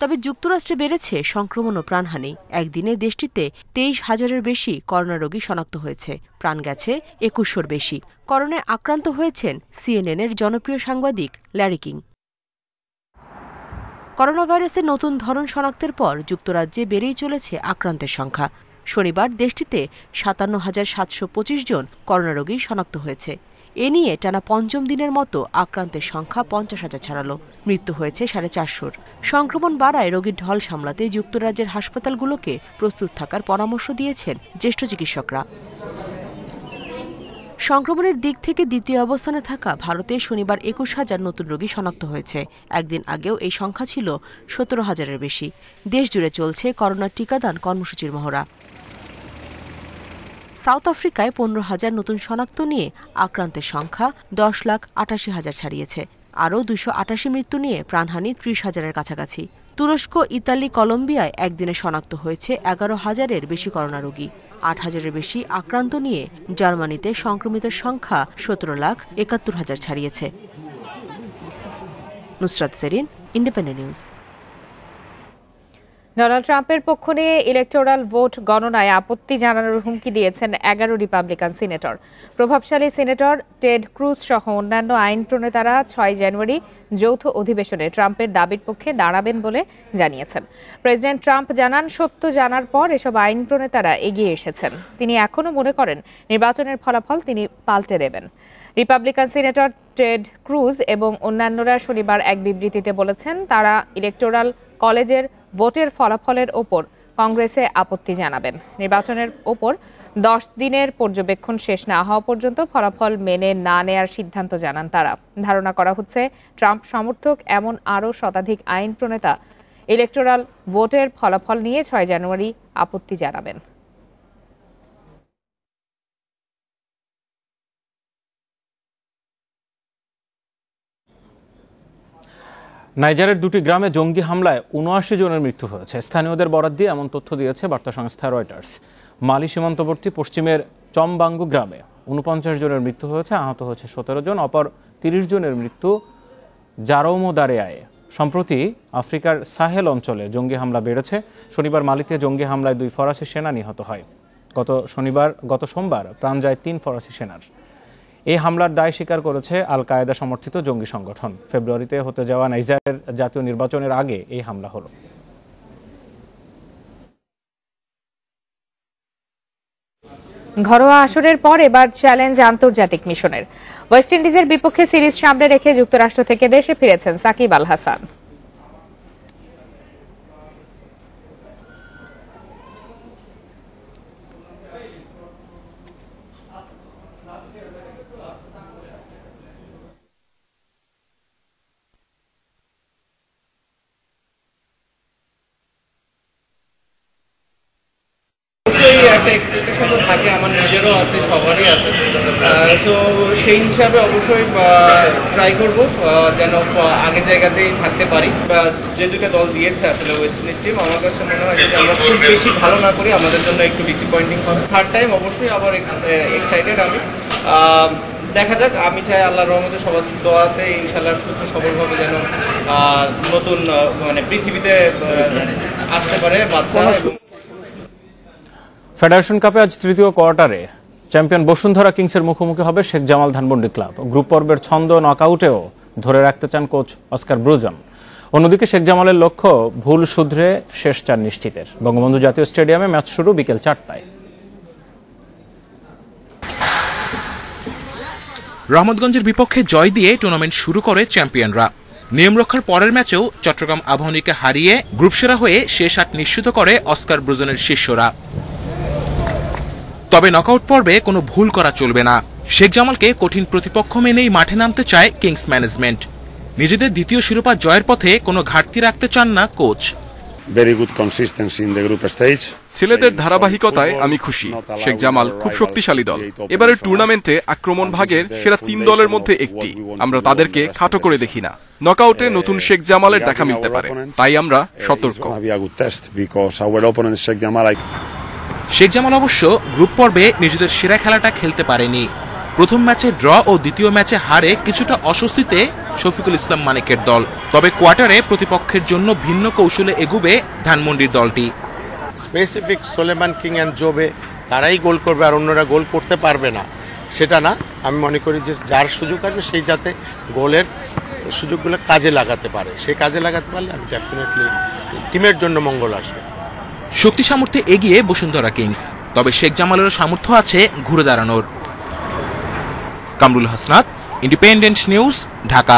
তবে যুক্তরাষ্ট্রে বেড়েছে সংক্রমণ ও প্রাণহানি। একদিনে দেশটিতে 23,000-এর বেশি করোনা রোগী শনাক্ত হয়েছে। প্রাণ গেছে 2100-র বেশি। করোনায় আক্রান্ত হয়েছেন CNN-এর জনপ্রিয় সাংবাদিক ল্যারি কিং। করোনা ভাইরাসের নতুন ধরন শনাক্তের পর যুক্তরাজ্যে বেড়েই চলেছে আক্রান্তের সংখ্যা। শনিবার দেশটিতে 57,725 জন করোনা রোগী শনাক্ত হয়েছে। এ নিয়ে টানা পঞ্চম দিনের মতো আক্রান্তের সংখ্যা 50,000 ছাড়ালো। মৃত্যু হয়েছে 450-র। সংক্রমণ বাড়ায় রোগীর ঢল সামলাতে যুক্তরাজ্যের হাসপাতালগুলোকে প্রস্তুত থাকার পরামর্শ দিয়েছেন জ্যেষ্ঠ চিকিৎসকরা। সংক্রমণের দিক থেকে দ্বিতীয় অবস্থানে থাকা ভারতে শনিবার 21,000 নতুন রোগী শনাক্ত হয়েছে। একদিন আগেও এই সংখ্যা ছিল 17,000-এর বেশি। দেশজুড়ে চলছে করোনার টিকাদান কর্মসূচির মহড়া। সাউথ আফ্রিকায় 15,000 নতুন শনাক্ত নিয়ে আক্রান্তের সংখ্যা 10,88,000 ছাড়িয়েছে। আরও 288 মৃত্যু নিয়ে প্রাণহানি 30,000-এর কাছাকাছি। তুরস্ক, ইতালি, কলম্বিয়ায় একদিনে শনাক্ত হয়েছে 11,000-এর বেশি করোনা রোগী। 8,000-এর বেশি আক্রান্ত নিয়ে জার্মানিতে সংক্রমিতের সংখ্যা 17,71,000 ছাড়িয়েছে। Nusrat Serin, Independent News. Donald ট্রাম্পের পক্ষ নিয়ে ইলেকটোরাল ভোট গণনায় আপত্তি জানানোর হুমকি দিয়েছেন 11 রিপাবলিকান সিনেটর। প্রভাবশালী সিনেটর টেড ক্রুজ সহ অন্যান্য আইন প্রণেতারা 6 জানুয়ারি যৌথ অধিবেশনে ট্রাম্পের দাবির পক্ষে দাঁড়াবেন বলে জানিয়েছেন। প্রেসিডেন্ট ট্রাম্প জানান, সত্য জানার পর এসব আইন প্রণেতারা এগিয়ে এসেছেন। তিনি এখনও মনে করেন নির্বাচনের ফলাফল তিনি পাল্টে দেবেন। রিপাবলিকান সিনেটর টেড ক্রুজ এবং অন্যান্যরা শনিবার এক বিবৃতিতে বলেছেন, তারা ইলেকটোরাল কলেজের ভোটের ফলাফলের ওপর কংগ্রেসে আপত্তি জানাবেন। নির্বাচনের ওপর 10 দিনের পর্যবেক্ষণ শেষ না হওয়া পর্যন্ত ফলাফল মেনে না নেয়ার সিদ্ধান্ত জানান তারা। ধারণা করা হচ্ছে ট্রাম্প সমর্থক এমন আরও শতাধিক আইন প্রণেতা ইলেকটোরাল ভোটের ফলাফল নিয়ে 6 জানুয়ারি আপত্তি জানাবেন। নাইজারের দুটি গ্রামে জঙ্গি হামলায় 79 জনের মৃত্যু হয়েছে। স্থানীয়দের বরাত দিয়ে এমন তথ্য দিয়েছে বার্তা সংস্থা রয়টার্স। মালি সীমান্তবর্তী পশ্চিমের চমবাঙ্গু গ্রামে 49 জনের মৃত্যু হয়েছে, আহত হয়েছে 17 জন। অপর 30 জনের মৃত্যু জারৌমদারেয়ায়। সম্প্রতি আফ্রিকার সাহেল অঞ্চলে জঙ্গি হামলা বেড়েছে। শনিবার মালিতে জঙ্গি হামলায় 2 ফরাসি সেনা নিহত হয়। গত সোমবার প্রাণ যায় 3 ফরাসি সেনার। এই হামলার দায় স্বীকার করেছে আল কায়েদা সমর্থিত জঙ্গি সংগঠন। ফেব্রুয়ারিতে হতে যাওয়া নাইজারের জাতীয় নির্বাচনের আগে এই হামলা হলো। ঘরোয়া আসরের পর এবার চ্যালেঞ্জ আন্তর্জাতিক মিশনের। ওয়েস্ট ইন্ডিজের বিপক্ষে সিরিজ সামনে রেখে যুক্তরাষ্ট্র থেকে দেশে ফিরেছেন সাকিব আল হাসান। একটা এক্সপেকটেশন তো থাকে, আমার নিজেরও আছে, সবারই আছে। সো সেই হিসাবে অবশ্যই ট্রাই করব যেন আগের জায়গাতেই থাকতে পারি। যে দুটো দল দিয়েছে আসলে ওয়েস্ট ইন্ডিজ টিম, আমার কাছে মনে হয় যদি আমরা খুব বেশি ভালো না করি আমাদের জন্য একটু ডিসঅ্যাপয়েন্টিং হবে। থার্ড টাইম অবশ্যই আবার এক্সাইটেড আমি। দেখা যাক, আমি চাই আল্লাহর রহমতে সবার দোয়াতে ইনশাআল্লাহ সুস্থ সবলভাবে যেন নতুন মানে পৃথিবীতে আসতে পারে বাচ্চা। ফেডারেশন কাপে আজ তৃতীয় কোয়ার্টারে চ্যাম্পিয়ন বসুন্ধরা কিংসের মুখোমুখি হবে শেখ জামাল ধানমন্ডি ক্লাব। গ্রুপ পর্বের ছন্দ নকআউটেও ধরে রাখতে চান কোচ অস্কার ব্রুজন। অন্যদিকে শেখ জামালের লক্ষ্য ভুল শুধরে শেষ 4 নিশ্চিতের। বঙ্গবন্ধু জাতীয় স্টেডিয়ামে ম্যাচ শুরু বিকেল 4টায়। রহমতগঞ্জের বিপক্ষে জয় দিয়ে টুর্নামেন্ট শুরু করে চ্যাম্পিয়নরা। নিয়ম রক্ষার পরের ম্যাচেও চট্টগ্রাম আবাহনীকে হারিয়ে গ্রুপ সেরা হয়ে শেষ 8 নিশ্চিত করে অস্কার ব্রুজনের শিষ্যরা। তবে নকআউট পর্বে কোনো ভুল করা চলবে না। শেখ জামালকে কঠিন প্রতিপক্ষ মেনেই মাঠে নামতে চায় কিংস ম্যানেজমেন্ট। নিজেদের দ্বিতীয় শিরোপা জয়ের পথে কোনো ঘাটতি রাখতে চান না কোচ। ছেলেদের ধারাবাহিকতায় আমি খুশি। শেখ জামাল খুব শক্তিশালী দল। এবারের টুর্নামেন্টে আক্রমণ ভাগের সেরা 3 দলের মধ্যে একটি। আমরা তাদেরকে খাটো করে দেখি না। নকআউটে নতুন শেখ জামালের দেখা মিলতে পারে, তাই আমরা সতর্ক। শেখ জামাল অবশ্য গ্রুপ পর্বে নিজেদের সেরা খেলাটা খেলতে পারেনি। প্রথম ম্যাচে ড্র ও দ্বিতীয় ম্যাচে হারে কিছুটা অস্বস্তিতে শফিকুল ইসলাম মানিকের দল। তবে কোয়ার্টারে প্রতিপক্ষের জন্য ভিন্ন কৌশলে এগুবে ধানমন্ডির দলটি। স্পেসিফিক সোলেমান কিং অ্যান্ড জোবে তারাই গোল করবে আর অন্যরা গোল করতে পারবে না, সেটা না। আমি মনে করি যে যার সুযোগ আসবে সেই যাতে গোলের সুযোগগুলো কাজে লাগাতে পারে, সেই কাজে লাগাতে পারলে আমি ডেফিনেটলি টিমের জন্য মঙ্গল আসবে। শক্তি সামর্থ্যে এগিয়ে বসুন্ধরা কিংস, তবে শেখ জামালের সামর্থ্য আছে ঘুরে দাঁড়ানোর। Kamrul Hasnat, independent news, Dhaka.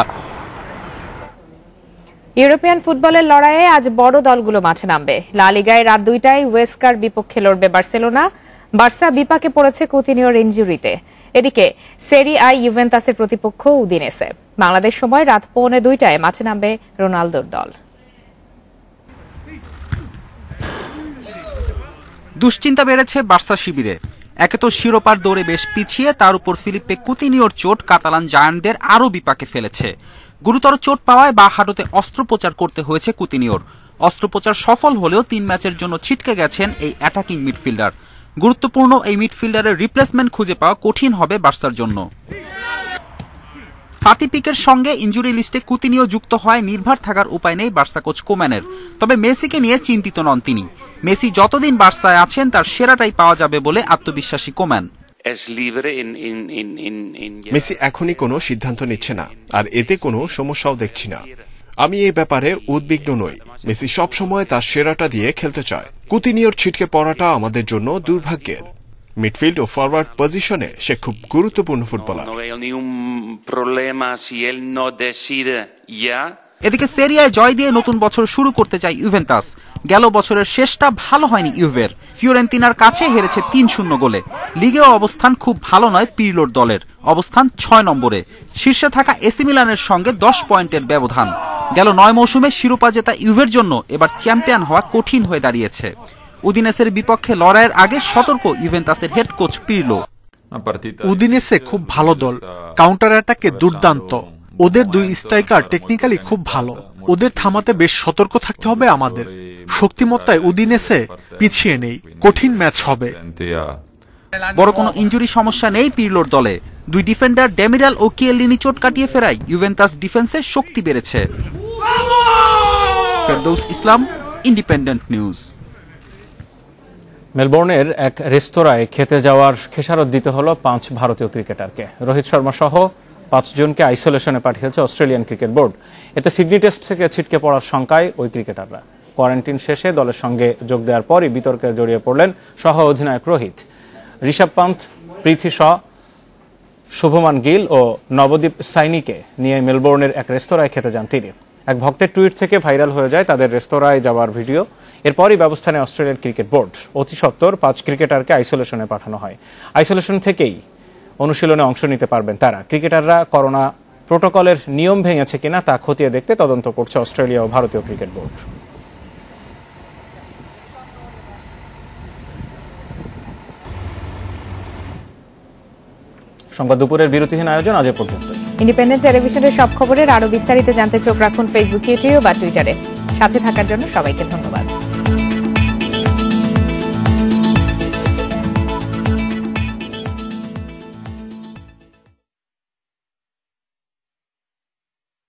European ফুটবলের লড়াইয়ে আজ বড় দলগুলো মাঠে নামবে। লা লিগায় রাত 2টায় ওয়েস্কার বিপক্ষে লড়বে বার্সেলোনা। বার্সা বিপাকে পড়েছে কুতিনিওর ইনজুরিতে। এদিকে সেরি আই ইউভেন্টাসের প্রতিপক্ষ উদিনেসে। বাংলাদেশ সময় রাত 1:45 মাঠে নামবে রোনালদোর দল। দুশ্চিন্তা বেড়েছে বার্সা শিবিরে। একে তো শিরোপার দৌড়ে বেশ পিছিয়ে, তার উপর ফিলিপে কুতিনিওর চোট কাতালান জায়ান্টদের আরও বিপাকে ফেলেছে। গুরুতর চোট পাওয়ায় বা হাঁটুতে অস্ত্রোপচার করতে হয়েছে কুতিনিওর। অস্ত্রোপচার সফল হলেও 3 ম্যাচের জন্য ছিটকে গেছেন এই অ্যাটাকিং মিডফিল্ডার। গুরুত্বপূর্ণ এই মিডফিল্ডারের রিপ্লেসমেন্ট খুঁজে পাওয়া কঠিন হবে বার্সার জন্য। ফাতি পিকের সঙ্গে ইনজুরি লিস্টে কুতিনিও যুক্ত হয় নির্ভর থাকার উপায় নেই বার্সা কোচ কোম্যানের। তবে মেসিকে নিয়ে চিন্তিত নন তিনি। মেসি যতদিন বার্সায় আছেন তার সেরাটাই পাওয়া যাবে বলে আত্মবিশ্বাসী কোম্যান। মেসি এখনই কোনো সিদ্ধান্ত নিচ্ছে না, আর এতে কোনো সমস্যাও দেখছি না। আমি এই ব্যাপারে উদ্বিগ্ন নই। মেসি সব সময় তার সেরাটা দিয়ে খেলতে চায়। কুতিনিওর ছিটকে পড়াটা আমাদের জন্য দুর্ভাগ্যের। মিডফিল্ড ও ফরওয়ার্ড পজিশনে সে খুব গুরুত্বপূর্ণ ফুটবলার। এদিকে সেরিয়ায় জয় দিয়ে নতুন বছর শুরু করতে চায় ইউভেন্টাস। গেল বছরের শেষটা ভালো হয়নি ইউভের। ফিওরেন্তিনার কাছে হেরেছে 3-0 গোলে। লিগেও অবস্থান খুব ভালো নয় পিরলোর দলের, অবস্থান 6 নম্বরে। শীর্ষে থাকা এসি মিলানের সঙ্গে 10 পয়েন্টের ব্যবধান। গেল 9 মৌসুমে শিরোপা জেতা ইউভের জন্য এবার চ্যাম্পিয়ন হওয়া কঠিন হয়ে দাঁড়িয়েছে। উদিনেসের বিপক্ষে লড়াইয়ের আগে সতর্ক ইউভেন্টাসের হেড কোচ পিরলো। উদিনেসে খুব ভালো দল, কাউন্টার অ্যাটাকে দুর্দান্ত। ওদের 2 স্ট্রাইকার টেকনিক্যালি খুব ভালো। ওদের থামাতে বেশ সতর্ক থাকতে হবে আমাদের। শক্তিমত্তায় উদিনেসে পিছিয়ে নেই, কঠিন ম্যাচ হবে। বড় কোনো ইনজুরি সমস্যা নেই পিরলোর দলে। 2 ডিফেন্ডার ডেমিরাল ও কিয়েলিনি চোট কাটিয়ে ফেরায় ইউভেন্টাস ডিফেন্সে শক্তি বেড়েছে। ফেরদৌস ইসলাম, ইন্ডিপেন্ডেন্ট নিউজ। মেলবোর্নের এক রেস্তোরাঁয় খেতে যাওয়ার খেসারত দিতে হলো 5 ভারতীয় ক্রিকেটারকে। রোহিত শর্মা সহ 5 জনকে আইসোলেশনে পাঠিয়েছে অস্ট্রেলিয়ান ক্রিকেট বোর্ড। এতে সিডনি টেস্ট থেকে ছিটকে পড়ার শঙ্কায় ওই ক্রিকেটাররা। কোয়ারেন্টিন শেষে দলের সঙ্গে যোগ দেওয়ার পরই বিতর্কে জড়িয়ে পড়লেন সহ অধিনায়ক রোহিত। ঋষভ পান্থ, পৃথ্বী শ, শুভমান গিল ও নবদীপ সাইনিকে নিয়ে মেলবোর্নের এক রেস্তোরাঁয় খেতে যান তিনি। এক ভক্তের টুইট থেকে ভাইরাল হয়ে যায় তাদের রেস্তোরাঁয় যাওয়ার ভিডিও। এরপরই ব্যবস্থা নেয় অস্ট্রেলিয়ান ক্রিকেট বোর্ড। অতি সত্বর 5 ক্রিকেটারকে আইসোলেশনে পাঠানো হয়। আইসোলেশন থেকেই অনুশীলনে অংশ নিতে পারবেন তারা। ক্রিকেটাররা করোনা প্রোটোকলের নিয়ম ভেঙেছে কিনা তা খতিয়ে দেখতে তদন্ত করছে অস্ট্রেলিয়া ও ভারতীয় ক্রিকেট বোর্ড। সংবাদ দুপুরের বিরতিহীন আয়োজন আজ পর্যন্ত। ইন্ডিপেন্ডেন্ট টেলিভিশনের সব খবরের আরো বিস্তারিত জানতে চোখ রাখুন ফেসবুক, ইউটিউব বা টুইটারে। সাথে থাকার জন্য সবাইকে ধন্যবাদ।